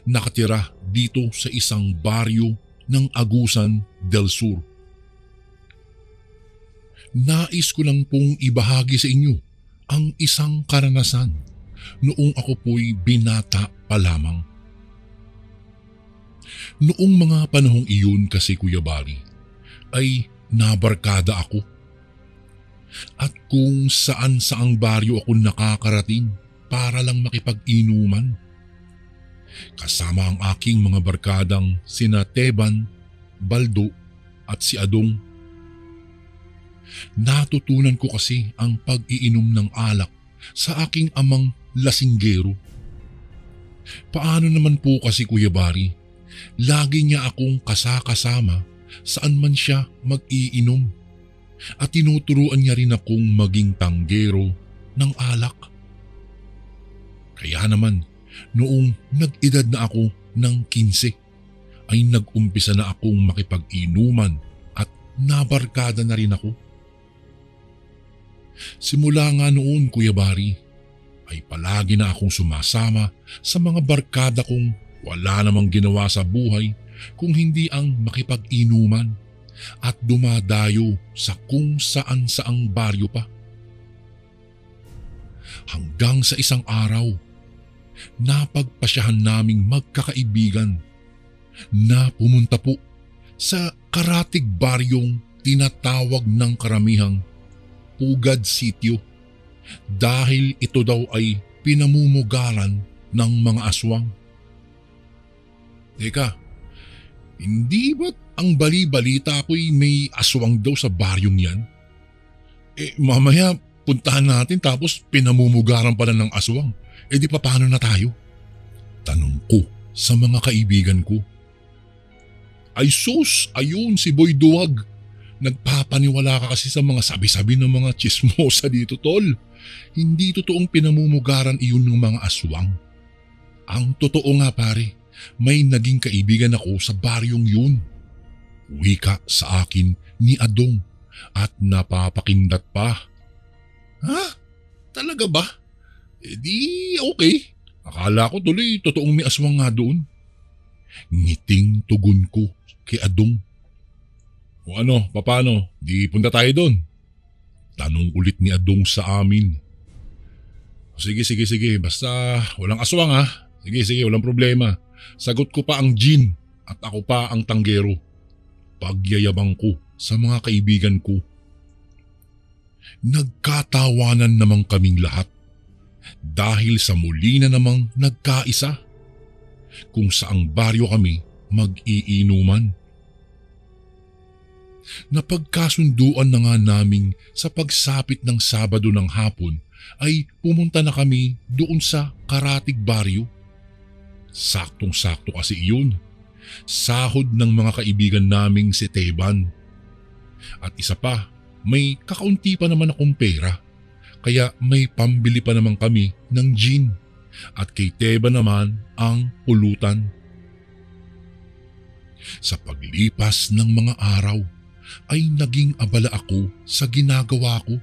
Nakatira dito sa isang baryo ng Agusan del Sur. Nais ko lang pong ibahagi sa inyo ang isang karanasan noong ako po'y binata pa lamang. Noong mga panahong iyon kasi, Kuya Barry, ay nabarkada ako. At kung saan saang baryo ako nakakarating para lang makipag-inuman. Kasama ang aking mga barkadang sina Teban, Baldo at si Adong. Natutunan ko kasi ang pag-iinom ng alak sa aking amang lasinggero. Paano naman po kasi, Kuya Barry, lagi niya akong kasakasama saan man siya mag-iinom. At tinuturuan niya rin akong maging tanggero ng alak. Kaya naman, noong nag-edad na ako ng 15, ay nag-umpisa na akong makipag-inuman at nabarkada na rin ako. Simula nga noon, Kuya Barry, ay palagi na akong sumasama sa mga barkada kong wala namang ginawa sa buhay kung hindi ang makipag-inuman at dumadayo sa kung saan saang baryo pa. Hanggang sa isang araw, napagpasyahan naming magkakaibigan na pumunta po sa karatig baryong tinatawag ng karamihang Pugad Sitio dahil ito daw ay pinamumugaran ng mga aswang. Teka, hindi ba't ang bali-balita ko'y may aswang daw sa baryong yan? Mamaya puntahan natin tapos pinamumugaran pala ng aswang. Di paano na tayo? Tanong ko sa mga kaibigan ko. Ay sus, ayun si Boy Duwag. Nagpapaniwala ka kasi sa mga sabi-sabi ng mga chismosa dito, tol. Hindi totoong pinamumugaran iyon ng mga aswang. Ang totoo nga, pare, may naging kaibigan ako sa baryong yun. Wika sa akin ni Adong at napapakindat pa. Ha? Talaga ba? Di okay. Akala ko tuloy totoong may aswang nga doon. Ngiting tugon ko kay Adong. O ano, papano? Di punta tayo doon? Tanong ulit ni Adong sa amin. Sige, basta walang aswang ha. Sige, walang problema. Sagot ko pa ang Jin at ako pa ang tanggero. Pagyayabang ko sa mga kaibigan ko. Nagkatawanan namang kaming lahat dahil sa muli na namang nagkaisa kung saang baryo kami mag-iinuman. Napagkasunduan na nga naming sa pagsapit ng Sabado ng hapon ay pumunta na kami doon sa karatig baryo. Saktong-sakto kasi iyon. Sahod ng mga kaibigan naming si Teban. At isa pa, may kakaunti pa naman akong pera. Kaya may pambili pa naman kami ng gin. At kay Teban naman ang pulutan. Sa paglipas ng mga araw, ay naging abala ako sa ginagawa ko.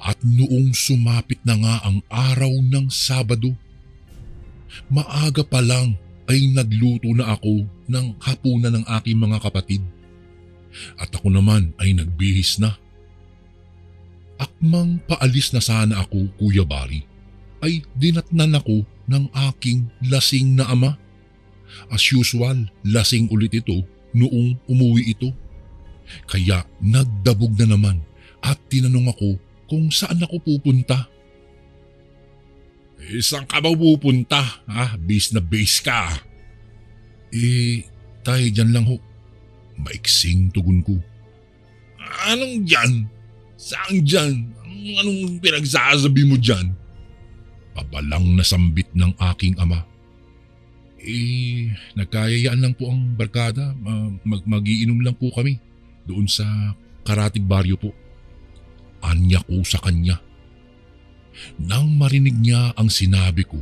At noong sumapit na nga ang araw ng Sabado, maaga pa lang ay nagluto na ako ng hapunan ng aking mga kapatid. At ako naman ay nagbihis na. Akmang paalis na sana ako, Kuya Barry, ay dinatnan ako ng aking lasing na ama. As usual, lasing ulit ito noong umuwi ito. Kaya nagdabog na naman at tinanong ako kung saan ako pupunta. Saan ka ba pupunta? Base na base ka. Tay, dyan lang ho. Maiksing tugon ko. Anong dyan? Saan dyan? Anong pinagsasabi mo dyan? Pabalang nasambit ng aking ama. Nagkayayaan lang po ang barkada. Mag-iinom lang po kami doon sa Karatig Baryo po. Anya ko sa kanya. Nang marinig niya ang sinabi ko,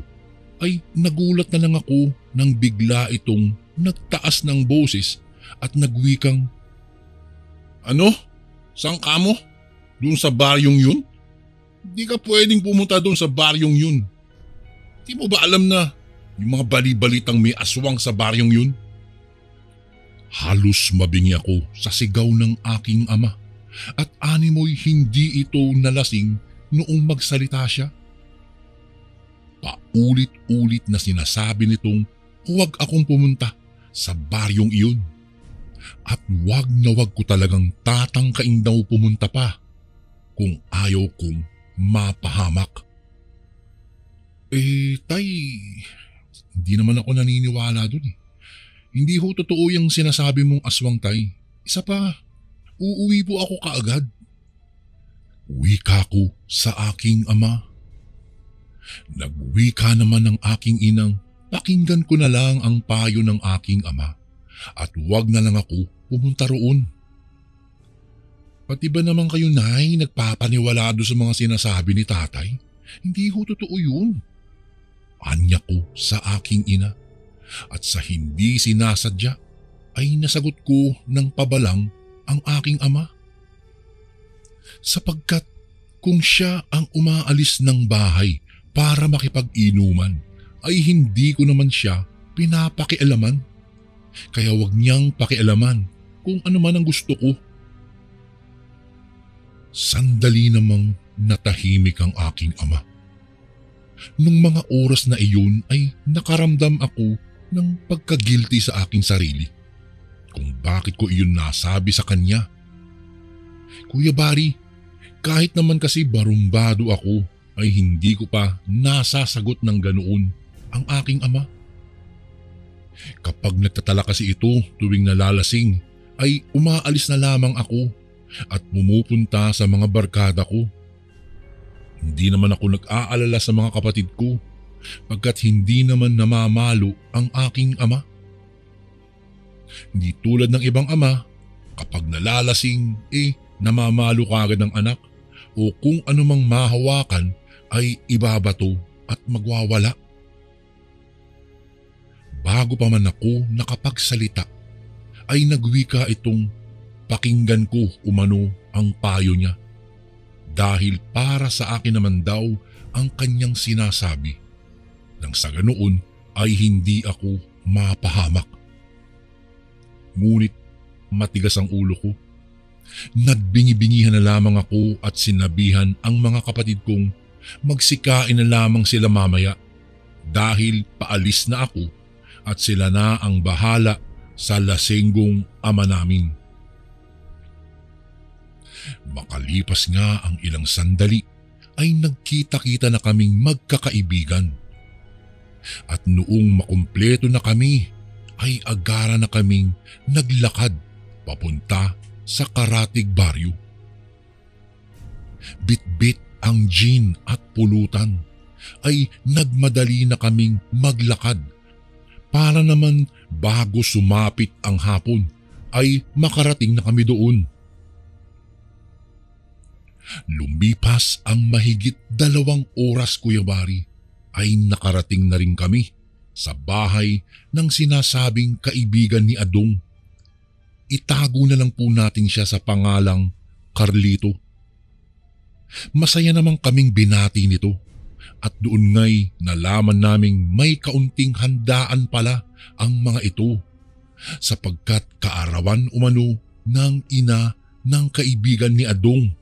ay nagulat na lang ako nang bigla itong nagtaas ng boses at nagwikang, Ano? Saan ka mo? Doon sa baryong yun? Di ka pwedeng pumunta doon sa baryong yun. Di mo ba alam na yung mga bali-balitang may aswang sa baryong yun? Halos mabingi ako sa sigaw ng aking ama at animoy hindi ito nalasing noong magsalita siya. Paulit-ulit na sinasabi nitong huwag akong pumunta sa baryong iyon. At wag na wag ko talagang tatangkain daw pumunta pa kung ayaw kong mapahamak. Tay, hindi naman ako naniniwala dun eh. Hindi ho totoo yung sinasabi mong aswang, tay. Isa pa, uuwi po ako kaagad. Wika ko sa aking ama. Nagwika naman ng aking inang pakinggan ko na lang ang payo ng aking ama at wag na lang ako pumunta roon. Pati ba naman kayo, nay, nagpapaniwala doon sa mga sinasabi ni tatay? Hindi ho totoo yun. Anya ko sa aking ina at sa hindi sinasadya ay nasagot ko ng pabalang ang aking ama. Sapagkat kung siya ang umaalis ng bahay para makipag-inuman ay hindi ko naman siya pinapakialaman. Kaya wag niyang pakialaman kung ano man ang gusto ko. Sandali namang natahimik ang aking ama. Nung mga oras na iyon ay nakaramdam ako ng pagkagilty sa aking sarili kung bakit ko iyon nasabi sa kanya. Kuya Barry, kahit naman kasi barumbado ako ay hindi ko pa nasasagot ng ganoon ang aking ama. Kapag nagtatala kasi ito tuwing nalalasing ay umaalis na lamang ako at pumupunta sa mga barkada ko. Hindi naman ako nag-aalala sa mga kapatid ko pagkat hindi naman namamalo ang aking ama. Hindi tulad ng ibang ama, kapag nalalasing namamalo kagad ng anak o kung anumang mahawakan ay ibabato at magwawala. Bago pa man ako nakapagsalita ay nagwika itong pakinggan ko umano ang payo niya dahil para sa akin naman daw ang kanyang sinasabi nang sa ganoon ay hindi ako mapahamak. Ngunit matigas ang ulo ko. Nagbingi-bingihan na lamang ako at sinabihan ang mga kapatid kong magsikain na lamang sila mamaya dahil paalis na ako at sila na ang bahala sa lasenggong ama namin. Makalipas nga ang ilang sandali ay nagkita-kita na kaming magkakaibigan. At noong makumpleto na kami ay agara na kaming naglakad papunta sa Karatig Baryo. Bit-bit ang gin at pulutan ay nagmadali na kaming maglakad para naman bago sumapit ang hapon ay makarating na kami doon. Lumipas ang mahigit 2 oras, Kuya Barry, ay nakarating na rin kami sa bahay ng sinasabing kaibigan ni Adong. Itago na lang po natin siya sa pangalang Carlito. Masaya namang kaming binati nito at doon nga'y nalaman naming may kaunting handaan pala ang mga ito sapagkat kaarawan umano ng ina ng kaibigan ni Adong.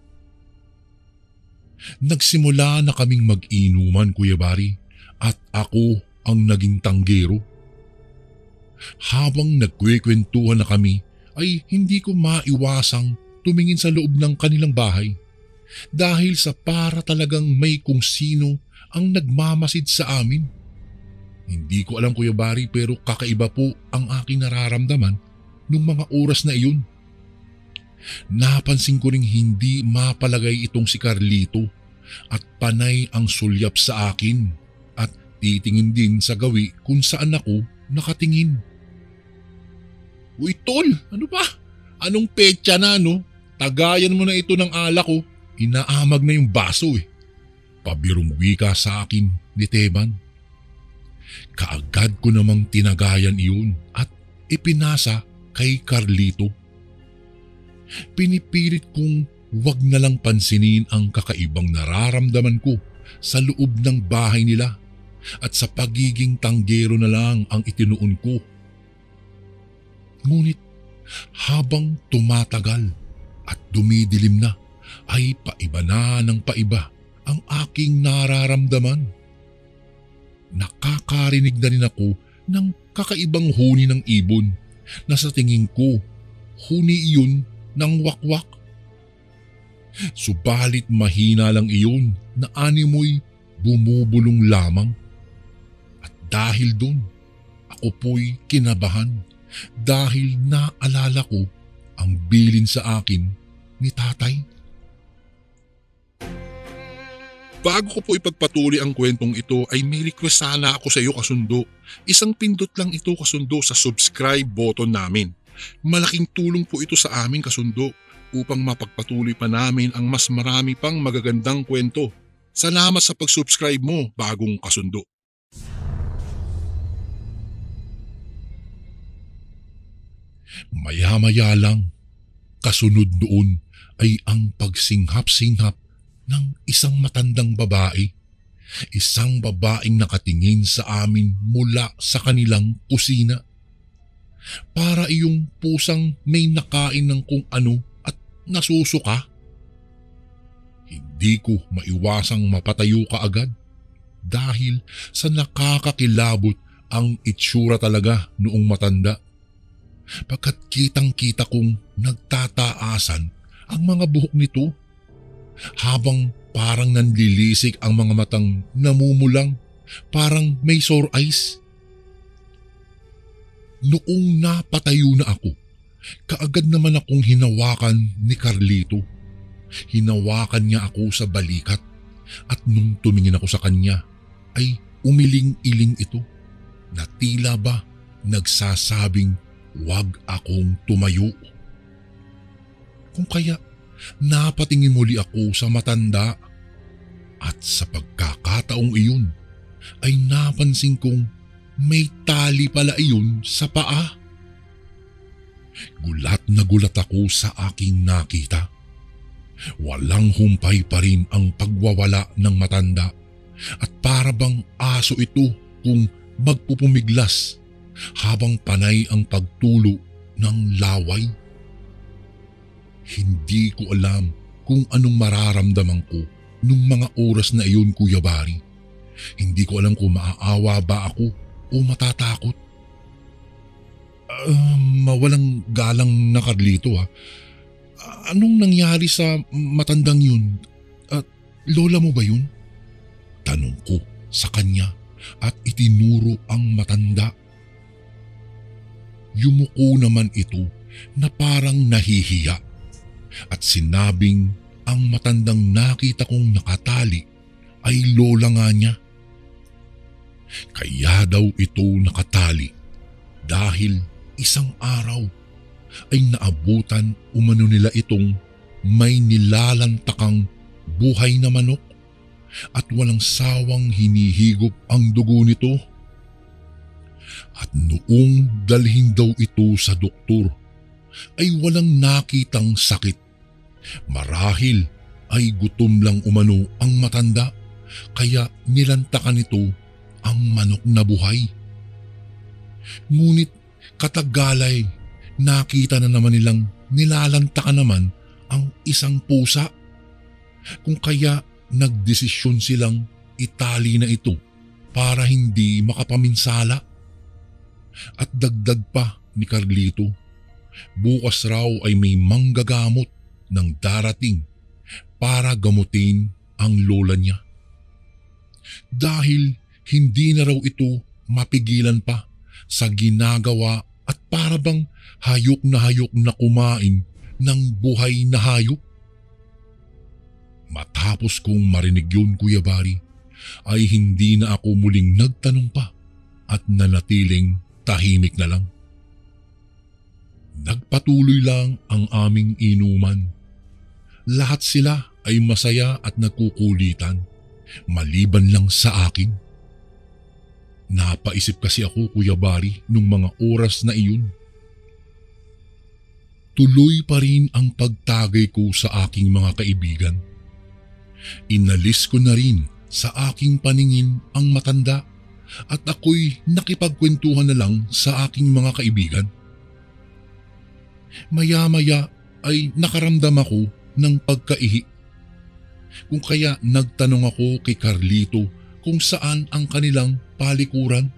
Nagsimula na kaming mag-inuman, Kuya Barry, at ako ang naging tanggero. Habang nagkwekwentuhan na kami ay hindi ko maiwasang tumingin sa loob ng kanilang bahay dahil sa para talagang may kung sino ang nagmamasid sa amin. Hindi ko alam Kuya Bari pero kakaiba po ang aking nararamdaman nung mga oras na iyon. Napansin ko ring hindi mapalagay itong si Carlito at panay ang sulyap sa akin at titingin din sa gawi kung saan ako nakatingin. Uy tol, ano ba? Anong petsa na no? Tagayan mo na ito ng alak ko. Inaamag na yung baso eh. Pabirong wika sa akin ni Teban. Kaagad ko namang tinagayan iyon at ipinasa kay Carlito. Pinipilit kong wag na lang pansinin ang kakaibang nararamdaman ko sa loob ng bahay nila at sa pagiging tanggero na lang ang itinuon ko. Ngunit habang tumatagal at dumidilim na ay paiba na ng paiba ang aking nararamdaman. Nakakarinig na rin ako ng kakaibang huni ng ibon na sa tingin ko huni iyon ng wakwak. Subalit mahina lang iyon na animoy bumubulong lamang. At dahil doon, ako po'y kinabahan dahil naalala ko ang bilin sa akin ni tatay. Bago ko po ipagpatuloy ang kwentong ito ay may request sana ako sa iyo kasundo. Isang pindot lang ito kasundo sa subscribe button namin. Malaking tulong po ito sa amin kasundo upang mapagpatuloy pa namin ang mas marami pang magagandang kwento. Salamat sa pag-subscribe mo bagong kasundo. Maya-maya lang, kasunod doon ay ang pagsinghap-singhap ng isang matandang babae. Isang babaeng nakatingin sa amin mula sa kanilang kusina. Para iyong pusang may nakain ng kung ano at nasusuka. Hindi ko maiwasang mapatayo kaagad dahil sa nakakakilabot ang itsura talaga noong matanda. Pagkat kitang-kita kong nagtataasan ang mga buhok nito habang parang nanlilisik ang mga matang namumulang, parang may sore eyes. Noong napatayo na ako, kaagad naman akong hinawakan ni Carlito. Hinawakan niya ako sa balikat at nung tumingin ako sa kanya ay umiling-iling ito na tila ba nagsasabing huwag akong tumayo. Kung kaya napatingin muli ako sa matanda at sa pagkakataong iyon ay napansin kong may tali pala iyon sa paa. Gulat na gulat ako sa aking nakita. Walang humpay pa rin ang pagwawala ng matanda at para bang aso ito kung magpupumiglas habang panay ang pagtulo ng laway. Hindi ko alam kung anong mararamdaman ko nung mga oras na iyon, Kuya Bari. Hindi ko alam kung maaawa ba ako o matatakot. Mawalang galang na Carlito ha. Anong nangyari sa matandang yun? At lola mo ba yun? Tanong ko sa kanya at itinuro ang matanda. Yumuko naman ito na parang nahihiya at sinabing ang matandang nakita kong nakatali ay lola nga niya. Kaya daw ito nakatali dahil isang araw ay naabutan umano nila itong may nilalantakang buhay na manok at walang sawang hinihigop ang dugo nito. At noong dalhin daw ito sa doktor ay walang nakitang sakit. Marahil ay gutom lang umano ang matanda kaya nilantakan nito ang manok na buhay. Ngunit katagalay nakita na naman nilang nilalantakan naman ang isang pusa. Kung kaya nagdesisyon silang itali na ito para hindi makapaminsala. At dagdag pa ni Carlito, bukas raw ay may manggagamot ng darating para gamutin ang lola niya. Dahil hindi na raw ito mapigilan pa sa ginagawa at para bang hayok na kumain ng buhay na hayop. Matapos kong marinig yun, Kuya Bari, ay hindi na ako muling nagtanong pa at nanatiling tahimik na lang. Nagpatuloy lang ang aming inuman. Lahat sila ay masaya at nagkukulitan, maliban lang sa akin. Napaisip kasi ako, Kuya Bari, nung mga oras na iyon. Tuloy pa rin ang pagtagay ko sa aking mga kaibigan. Inalis ko na rin sa aking paningin ang matanda at ako'y nakipagkwentuhan na lang sa aking mga kaibigan. Maya-maya ay nakaramdam ako ng pagkaihi. Kung kaya nagtanong ako kay Carlito kung saan ang kanilang palikuran.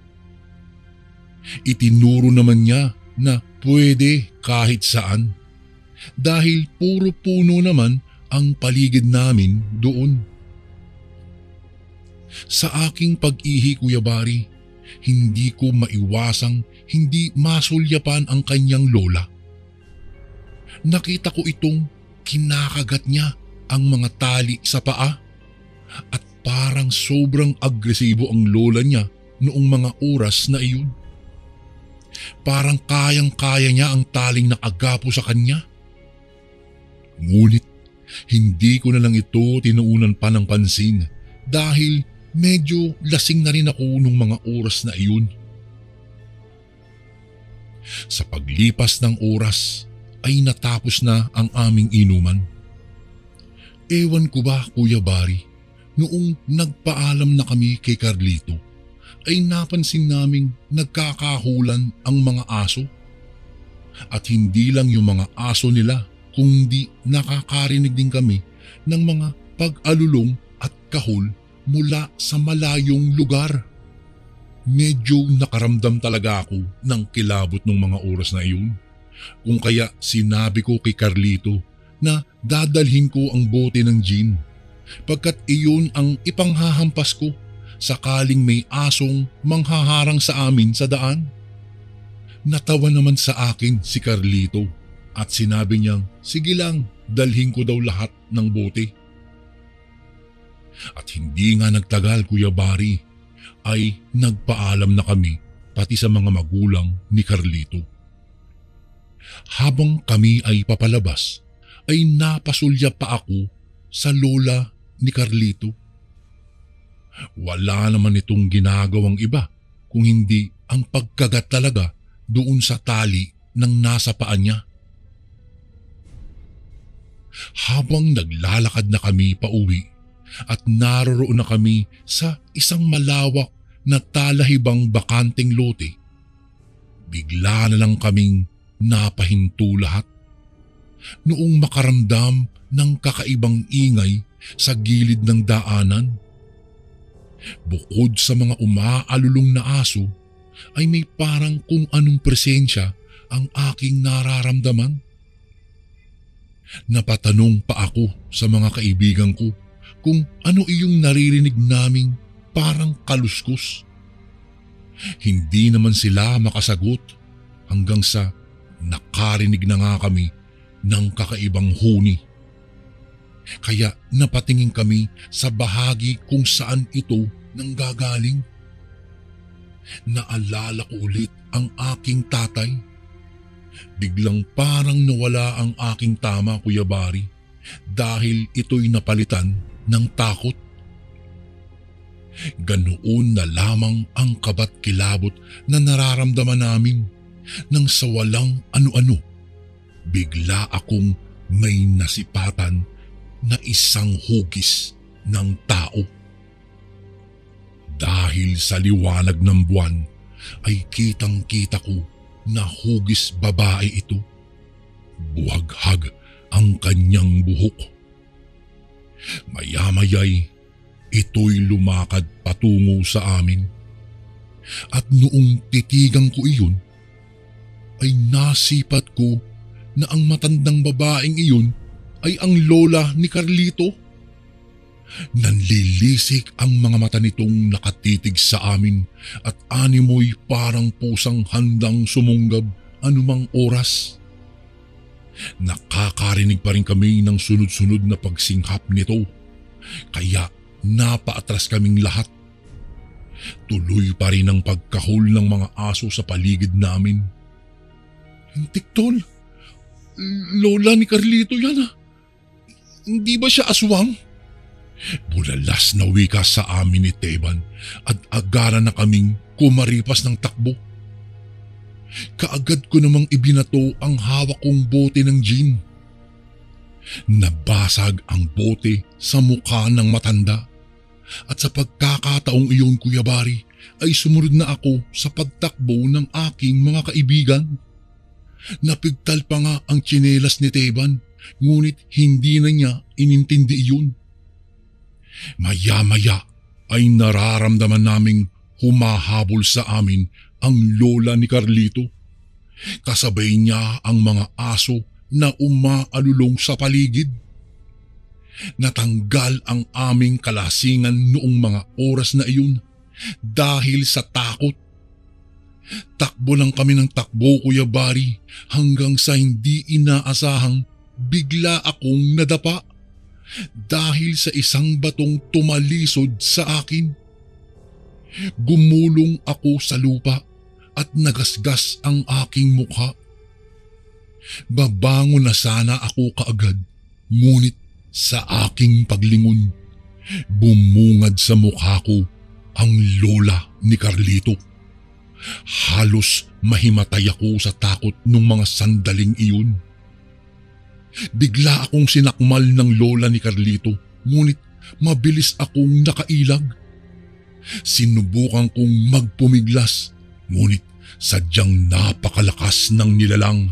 Itinuro naman niya na pwede kahit saan dahil puro puno naman ang paligid namin doon. Sa aking pag-ihi, Kuya Bari, hindi ko maiwasang hindi masulyapan ang kanyang lola. Nakita ko itong kinakagat niya ang mga tali sa paa at parang sobrang agresibo ang lola niya noong mga oras na iyon. Parang kayang-kaya niya ang taling nakagapo sa kanya. Ngunit hindi ko na lang ito tinuunan pa ng pansin dahil medyo lasing na rin ako nung mga oras na iyon. Sa paglipas ng oras ay natapos na ang aming inuman. Ewan ko ba, Kuya Bari, noong nagpaalam na kami kay Carlito ay napansin naming nagkakahulan ang mga aso. At hindi lang yung mga aso nila kundi nakakarinig din kami ng mga pag-alulong at kahol mula sa malayong lugar. Medyo nakaramdam talaga ako ng kilabot ng mga oras na iyon. Kung kaya sinabi ko kay Carlito na dadalhin ko ang bote ng gin pagkat iyon ang ipanghahampas ko sakaling may asong manghaharang sa amin sa daan. Natawa naman sa akin si Carlito at sinabi niyang sige lang, dalhin ko daw lahat ng bote. At hindi nga nagtagal, Kuya Bari, ay nagpaalam na kami pati sa mga magulang ni Carlito. Habang kami ay papalabas, ay napasulya pa ako sa lola ni Carlito. Wala naman itong ginagawang iba kung hindi ang pagkagat talaga doon sa tali ng nasa paa niya. Habang naglalakad na kami pauwi at naroroon na kami sa isang malawak na talahibang bakanteng lote, bigla na lang kaming napahinto lahat noong makaramdam ng kakaibang ingay sa gilid ng daanan. Bukod sa mga umaalulong na aso, ay may parang kung anong presensya ang aking nararamdaman. Napatanong pa ako sa mga kaibigan ko kung ano iyong naririnig naming parang kaluskos. Hindi naman sila makasagot hanggang sa nakarinig na nga kami ng kakaibang huni. Kaya napatingin kami sa bahagi kung saan ito nanggagaling. Naalala ko ulit ang aking tatay. Biglang parang nawala ang aking tama, Kuya Bari, dahil ito'y napalitan ng takot. Ganoon na lamang ang kabat-kilabot na nararamdaman namin nang sa walang ano-ano, bigla akong may nasipatan na isang hugis ng tao. Dahil sa liwanag ng buwan ay kitang-kita ko na hugis babae ito. Buhaghag ang kanyang buhok. Maya-maya'y ito'y lumakad patungo sa amin. At noong titigang ko iyon, ay nasipat ko na ang matandang babaeng iyon ay ang lola ni Carlito. Nanlilisik ang mga mata nitong nakatitig sa amin at animoy parang pusang handang sumunggab anumang oras. Nakakarinig pa rin kami ng sunod-sunod na pagsinghap nito, kaya napaatras kaming lahat. Tuloy pa rin ang pagkahol ng mga aso sa paligid namin. Tiktol, lola ni Carlito yan ah. Hindi ba siya aswang? Bulalas na wika sa amin ni Teban at agara na kaming kumaripas ng takbo. Kaagad ko namang ibinato ang hawak kong bote ng gin. Nabasag ang bote sa mukha ng matanda at sa pagkakataong iyon, Kuya Bari, ay sumunod na ako sa pagtakbo ng aking mga kaibigan. Napigtal pa nga ang tsinelas ni Teban, ngunit hindi na niya inintindi iyon. Maya-maya ay nararamdaman naming humahabol sa amin ang lola ni Carlito. Kasabay niya ang mga aso na umaalulong sa paligid. Natanggal ang aming kalasingan noong mga oras na iyon dahil sa takot. Takbo lang kami ng takbo, Kuya Bari, hanggang sa hindi inaasahang bigla akong nadapa dahil sa isang batong tumalisod sa akin. Gumulong ako sa lupa at nagasgas ang aking mukha. Babangon na sana ako kaagad, ngunit sa aking paglingon, bumungad sa mukha ko ang lola ni Carlito. Halos mahimatay ako sa takot nung mga sandaling iyon. Bigla akong sinakmal ng lola ni Carlito, ngunit mabilis akong nakailag. Sinubukan kong magpumiglas, ngunit sadyang napakalakas ng nilalang.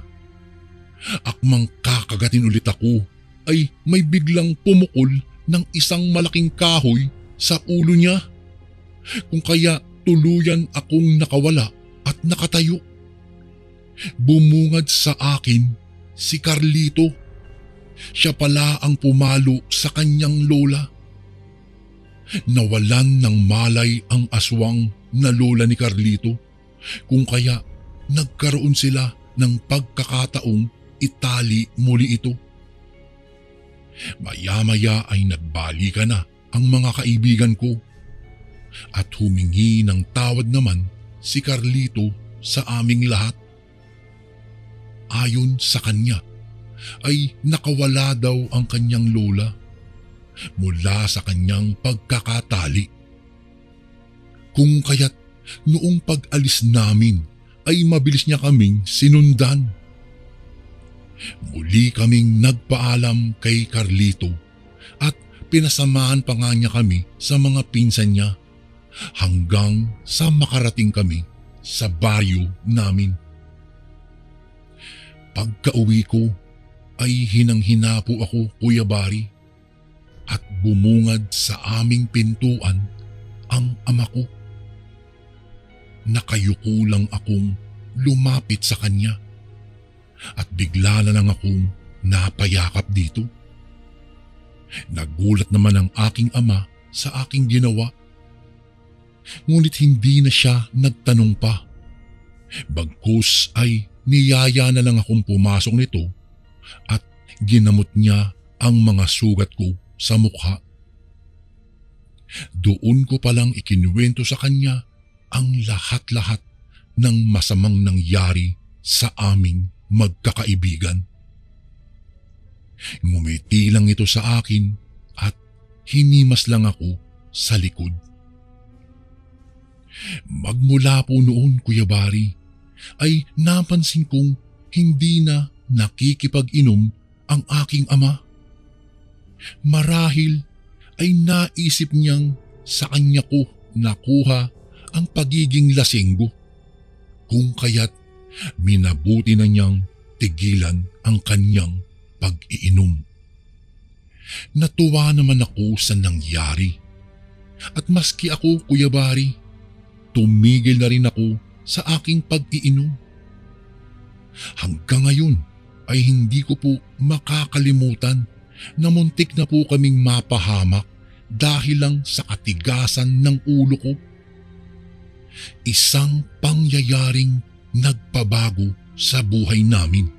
Akmang kakagatin ulit ako, ay may biglang pumukol ng isang malaking kahoy sa ulo niya. Kung kaya tuluyan akong nakawala at nakatayo. Bumungad sa akin si Carlito. Siya pala ang pumalo sa kanyang lola. Nawalan ng malay ang aswang na lola ni Carlito, kung kaya nagkaroon sila ng pagkakataong itali muli ito. Maya-maya ay nagbalikan na ang mga kaibigan ko at humingi ng tawad naman si Carlito sa aming lahat. Ayon sa kanya, ay nakawala daw ang kanyang lola mula sa kanyang pagkakatali. Kung kaya't noong pag-alis namin ay mabilis niya kaming sinundan. Muli kaming nagpaalam kay Carlito at pinasamahan pa nga niya kami sa mga pinsan niya hanggang sa makarating kami sa baryo namin. Pagka-uwi ko ay hinang-hina po ako, Kuya Bari, at bumungad sa aming pintuan ang ama ko. Nakayuko lang akong lumapit sa kanya at bigla na lang akong napayakap dito. Nagulat naman ang aking ama sa aking ginawa. Ngunit hindi na siya nagtanong pa. Bagkus ay niyaya na lang akong pumasok nito at ginamot niya ang mga sugat ko sa mukha. Doon ko palang ikinuwento sa kanya ang lahat-lahat ng masamang nangyari sa aming magkakaibigan. Ngumiti lang ito sa akin at hinimas lang ako sa likod. Magmula po noon, Kuya Bari, ay napansin kong hindi na nakikipag-inom ang aking ama. Marahil ay naisip niyang sa kanya ko nakuha ang pagiging lasinggo, kung kaya't minabuti na niyang tigilan ang kanyang pag-iinom. Natuwa naman ako sa nangyari At maski ako, Kuya Bari, tumigil na rin ako sa aking pag-iinom. Hanggang ngayon ay hindi ko po makakalimutan na muntik na po kaming mapahamak dahil lang sa katigasan ng ulo ko. Isang pangyayaring nagpabago sa buhay namin.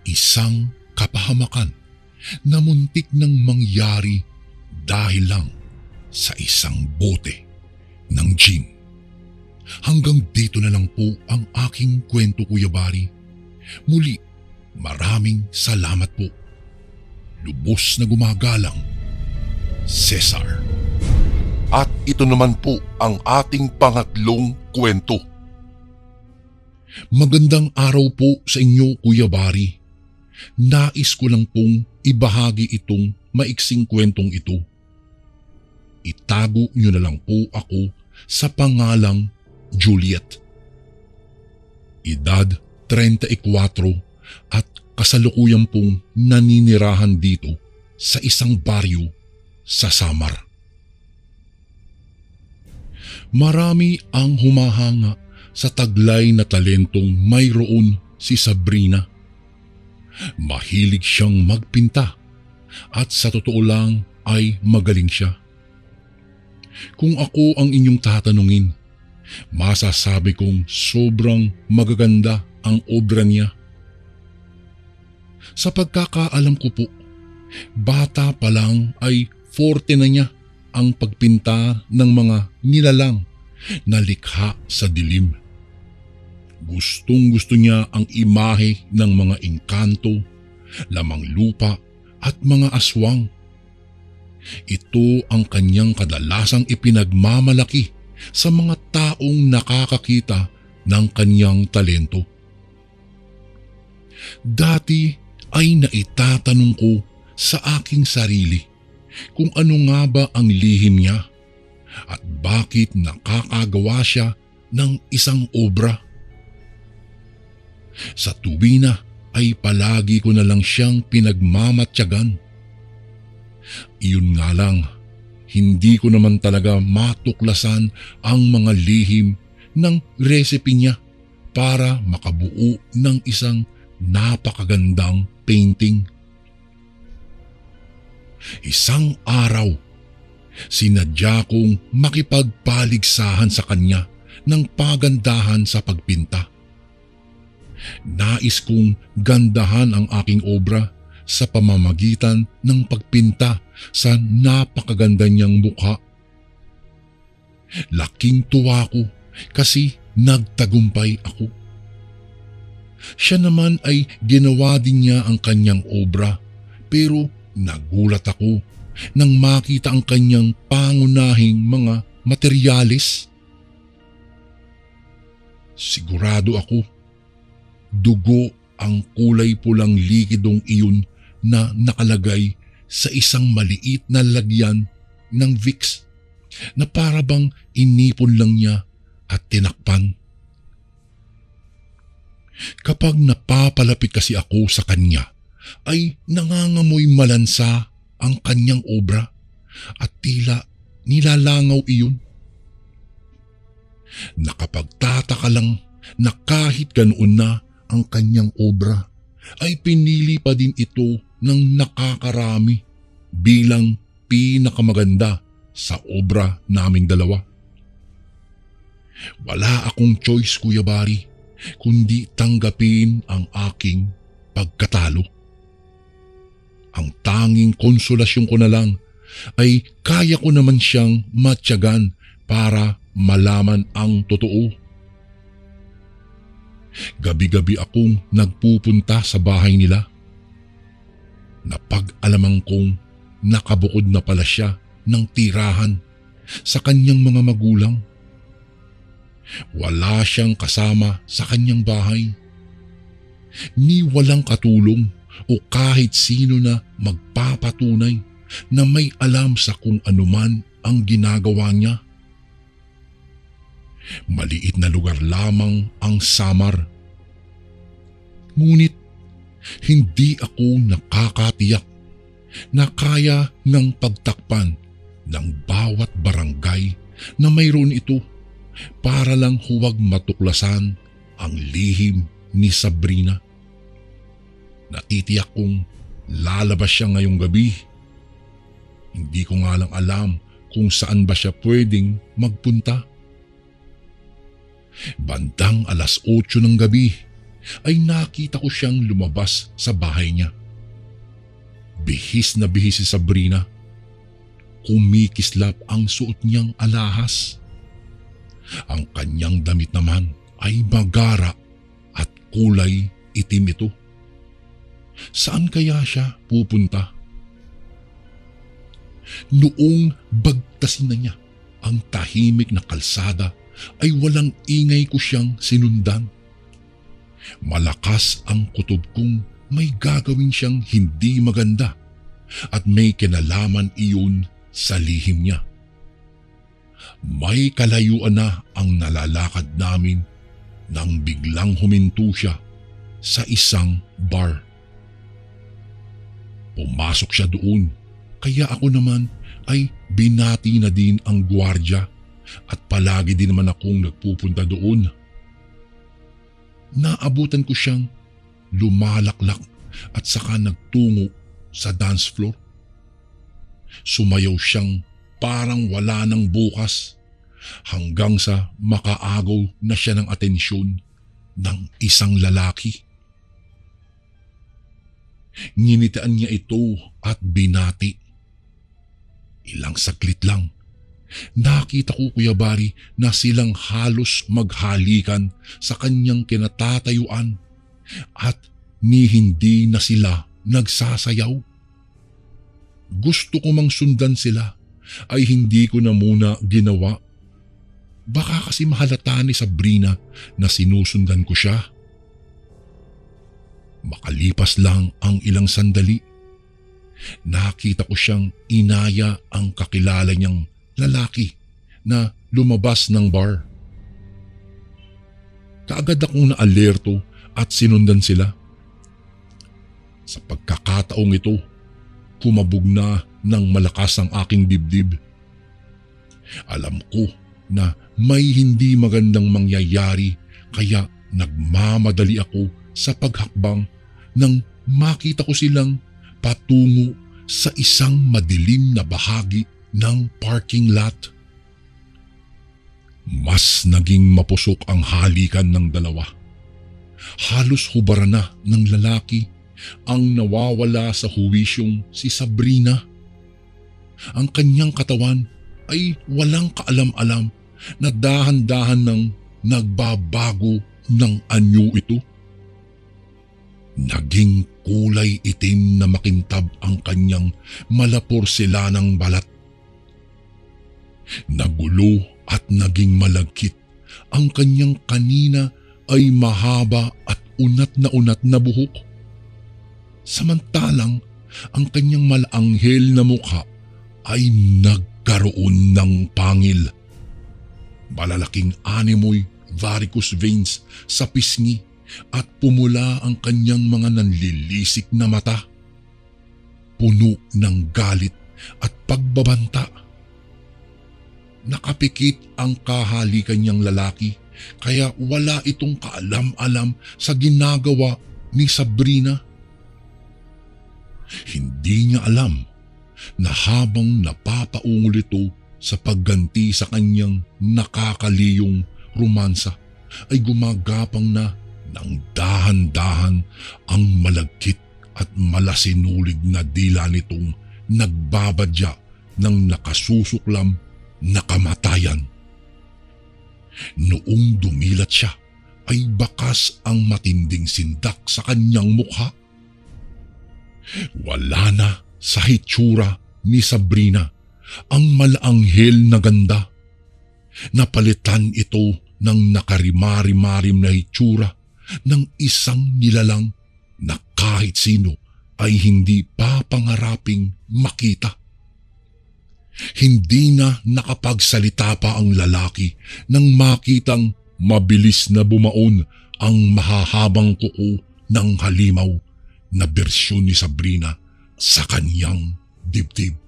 Isang kapahamakan na muntik nang mangyari dahil lang sa isang bote ng gin. Hanggang dito na lang po ang aking kwento, Kuya Bari. Muli, maraming salamat po. Lubos na gumagalang, Cesar. At ito naman po ang ating pangatlong kwento. Magandang araw po sa inyo, Kuya Bari. Nais ko lang pong ibahagi itong maiksing kwentong ito. Itago niyo na lang po ako sa pangalang Juliet. Edad 34 at kasalukuyan pong naninirahan dito sa isang baryo sa Samar. Marami ang humahanga sa taglay na talentong mayroon si Sabrina. Mahilig siyang magpinta at sa totoo lang ay magaling siya. Kung ako ang inyong tatanungin, masasabi kong sobrang magaganda ang obra niya. Sa pagkakaalam ko po, bata pa lang ay forte na niya ang pagpinta ng mga nilalang na likha sa dilim. Gustong-gusto niya ang imahe ng mga engkanto, lamang lupa at mga aswang. Ito ang kanyang kadalasang ipinagmamalaki sa mga taong nakakakita ng kanyang talento. Dati ay naitatanong ko sa aking sarili kung ano nga ba ang lihim niya at bakit nakakagawa siya ng isang obra. Sa tuwina ay palagi ko na lang siyang pinagmamatyagan. Iyon nga lang, hindi ko naman talaga matuklasan ang mga lihim ng recipe niya para makabuo ng isang napakagandang painting. Isang araw, sinadya kong makipagpaligsahan sa kanya ng pagandahan sa pagpinta. Nais kong gandahan ang aking obra sa pamamagitan ng pagpinta sa napakaganda niyang mukha. Laking tuwa ko kasi nagtagumpay ako. Siya naman ay ginawa din niya ang kanyang obra, pero nagulat ako nang makita ang kanyang pangunahing mga materyales. Sigurado ako, dugo ang kulay pulang likidong iyon na nakalagay sa isang maliit na lagyan ng Vicks na para bang inipon lang niya at tinakpan. Kapag napapalapit kasi ako sa kanya, ay nangangamoy malansa ang kanyang obra at tila nilalangaw iyon. Nakapagtataka lang na kahit ganoon na ang kanyang obra, ay pinili pa din ito ng nakakarami bilang pinakamaganda sa obra naming dalawa. Wala akong choice, Kuya Bari, kundi tanggapin ang aking pagkatalo. Ang tanging konsolasyon ko na lang ay kaya ko naman siyang matyagan para malaman ang totoo. Gabi-gabi akong nagpupunta sa bahay nila. Napag-alaman kong nakabukod na pala siya ng tirahan sa kanyang mga magulang. Wala siyang kasama sa kanyang bahay. Ni walang katulong o kahit sino na magpapatunay na may alam sa kung anuman ang ginagawa niya. Maliit na lugar lamang ang Samar. Ngunit hindi ako nakakatiyak na kaya ng pagtakpan ng bawat barangay na mayroon ito para lang huwag matuklasan ang lihim ni Sabrina. Natitiyak kong lalabas siya ngayong gabi. Hindi ko nga lang alam kung saan ba siya pwedeng magpunta. Bandang 8:00 ng gabi ay nakita ko siyang lumabas sa bahay niya. Bihis na bihis si Sabrina. Kumikislap ang suot niyang alahas. Ang kanyang damit naman ay magara at kulay itim ito. Saan kaya siya pupunta? Noong bagtasin na niya ang tahimik na kalsada ay walang ingay ko siyang sinundan. Malakas ang kutob kong may gagawin siyang hindi maganda at may kinalaman iyon sa lihim niya. May kalayuan na ang nalalakad namin nang biglang huminto siya sa isang bar. Pumasok siya doon, kaya ako naman ay binati na din ang gwardiya at palagi din naman akong nagpupunta doon. Naabutan ko siyang lumalaklak at saka nagtungo sa dance floor. Sumayaw siyang parang wala nang bukas hanggang sa makaagaw na siya ng atensyon ng isang lalaki. Nginitaan niya ito at binati. Ilang saglit lang, nakita ko Kuya Bari na silang halos maghalikan sa kanyang kinatatayuan at ni hindi na sila nagsasayaw. Gusto ko mang sundan sila ay hindi ko na muna ginawa. Baka kasi mahalata ni Sabrina na sinusundan ko siya. Makalipas lang ang ilang sandali, nakita ko siyang inaya ang kakilala niyang lalaki na lumabas ng bar. Kaagad akong naalerto at sinundan sila. Sa pagkakataong ito, kumabog na ng malakas ang aking dibdib. Alam ko na may hindi magandang mangyayari kaya nagmamadali ako sa paghakbang nang makita ko silang patungo sa isang madilim na bahagi ng parking lot. Mas naging mapusok ang halikan ng dalawa. Halos hubaran na ng lalaki ang nawawala sa huwisyong si Sabrina. Ang kanyang katawan ay walang kaalam-alam na dahan-dahan nang nagbabago ng anyo ito. Naging kulay itim na makintab ang kanyang malaporselanang balat. Nagulo at naging malagkit ang kanyang kanina ay mahaba at unat na buhok. Samantalang ang kanyang malanghel na mukha ay nagkaroon ng pangil. Malalaking animoy varicose veins sa pisngi at pumula ang kanyang mga nanlilisik na mata. Puno ng galit at pagbabanta. Nakapikit ang kahalikan niyang lalaki kaya wala itong kaalam-alam sa ginagawa ni Sabrina. Hindi niya alam na habang napapaungol ito sa pagganti sa kanyang nakakaliyong romansa ay gumagapang na ng dahan-dahan ang malagkit at malasinulig na dila nitong nagbabadya ng nakasusuklam na kamatayan. Noong dumilat siya ay bakas ang matinding sindak sa kanyang mukha. Wala na sa hitsura ni Sabrina ang malaanghel na ganda. Napalitan ito ng nakarimarim-marim na hitsura ng isang nilalang na kahit sino ay hindi papangaraping makita. Hindi na nakapagsalita pa ang lalaki nang makitang mabilis na bumaon ang mahahabang kuko ng halimaw na bersyon ni Sabrina sa kanyang dibdib.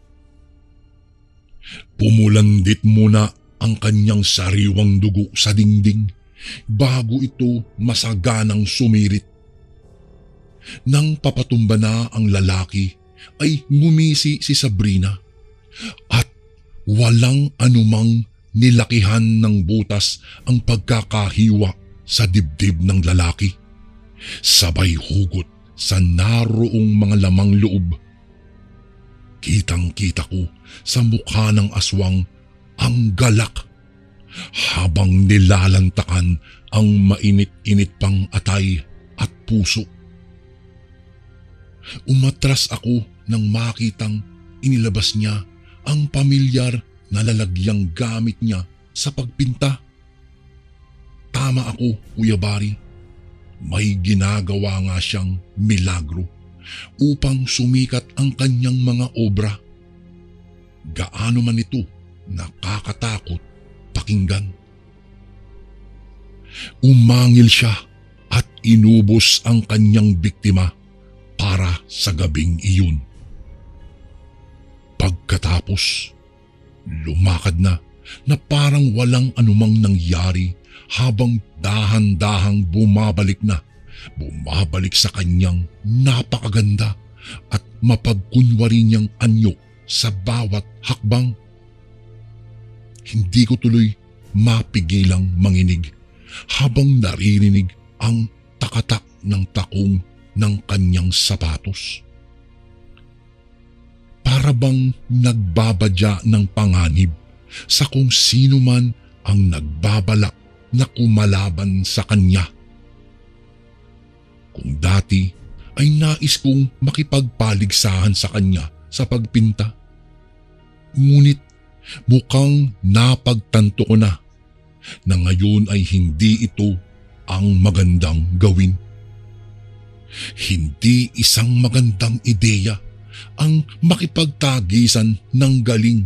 Pumulandit muna ang kanyang sariwang dugo sa dingding bago ito masaganang sumirit. Nang papatumba na ang lalaki ay ngumisi si Sabrina at walang anumang nilakihan ng butas ang pagkakahiwa sa dibdib ng lalaki. Sabay hugot sa naroong mga lamang loob. Kitang-kita ko sa mukha ng aswang ang galak habang nilalantakan ang mainit-init pang atay at puso. Umatras ako nang makitang inilabas niya ang pamilyar na lalagyang gamit niya sa pagpinta. Tama ako, Kuya Bari. May ginagawa nga siyang milagro upang sumikat ang kanyang mga obra. Gaano man ito nakakatakot pakinggan. Umangil siya at inubos ang kanyang biktima para sa gabing iyon. Pagkatapos, lumakad na parang walang anumang nangyari habang dahan-dahang bumabalik sa kanyang napakaganda at mapagkunwari niyang anyo sa bawat hakbang. Hindi ko tuloy mapigilang manginig habang naririnig ang takatak ng takong ng kanyang sapatos. Para bang nagbabadya ng panganib sa kung sino man ang nagbabalak na kumalaban sa kanya. Kung dati ay nais kong makipagpaligsahan sa kanya sa pagpinta, ngunit mukhang napagtanto ko na ngayon ay hindi ito ang magandang gawin. Hindi isang magandang ideya ang makipagtagisan ng galing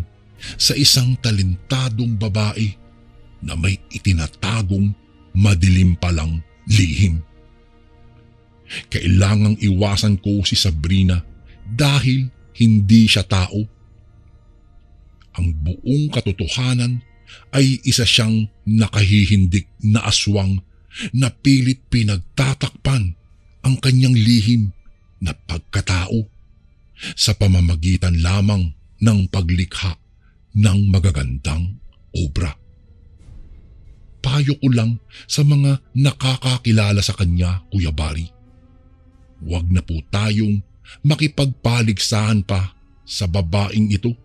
sa isang talentadong babae na may itinatagong madilim palang lihim. Kailangang iwasan ko si Sabrina dahil hindi siya tao. Ang buong katotohanan ay isa siyang nakahihindik na aswang na pilit pinagtatakpan ang kanyang lihim na pagkatao sa pamamagitan lamang ng paglikha ng magagandang obra. Payo ko lang sa mga nakakakilala sa kanya, Kuya Bari. Huwag na po tayong makipagpaligsahan pa sa babaeng ito.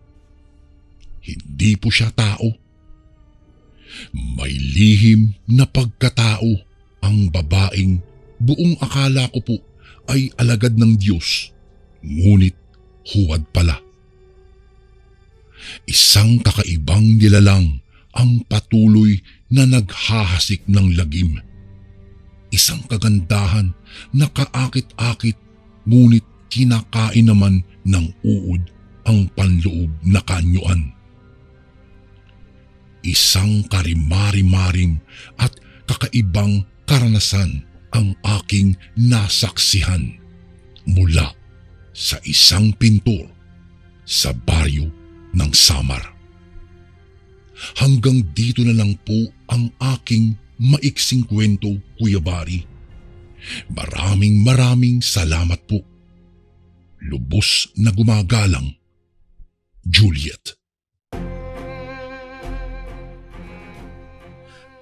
Hindi po siya tao. May lihim na pagkatao ang babaeng buong akala ko po ay alagad ng Diyos, ngunit huwad pala. Isang kakaibang nilalang ang patuloy na naghahasik ng lagim. Isang kagandahan na kaakit-akit ngunit kinakain naman ng uod ang panloob na kanyuan. Isang karimari-marim at kakaibang karanasan ang aking nasaksihan mula sa isang pintor sa baryo ng Samar. Hanggang dito na lang po ang aking maiksing kwento, Kuya Bari. Maraming salamat po. Lubos na gumagalang, Juliet.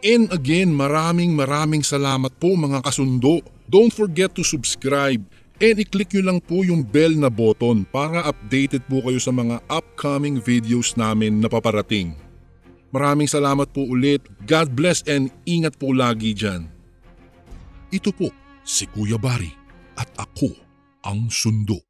And again, maraming salamat po mga kasundo. Don't forget to subscribe and i-click nyo lang po yung bell na button para updated po kayo sa mga upcoming videos namin na paparating. Maraming salamat po ulit. God bless and ingat po lagi dyan. Ito po si Kuya Bari at ako ang Sundo.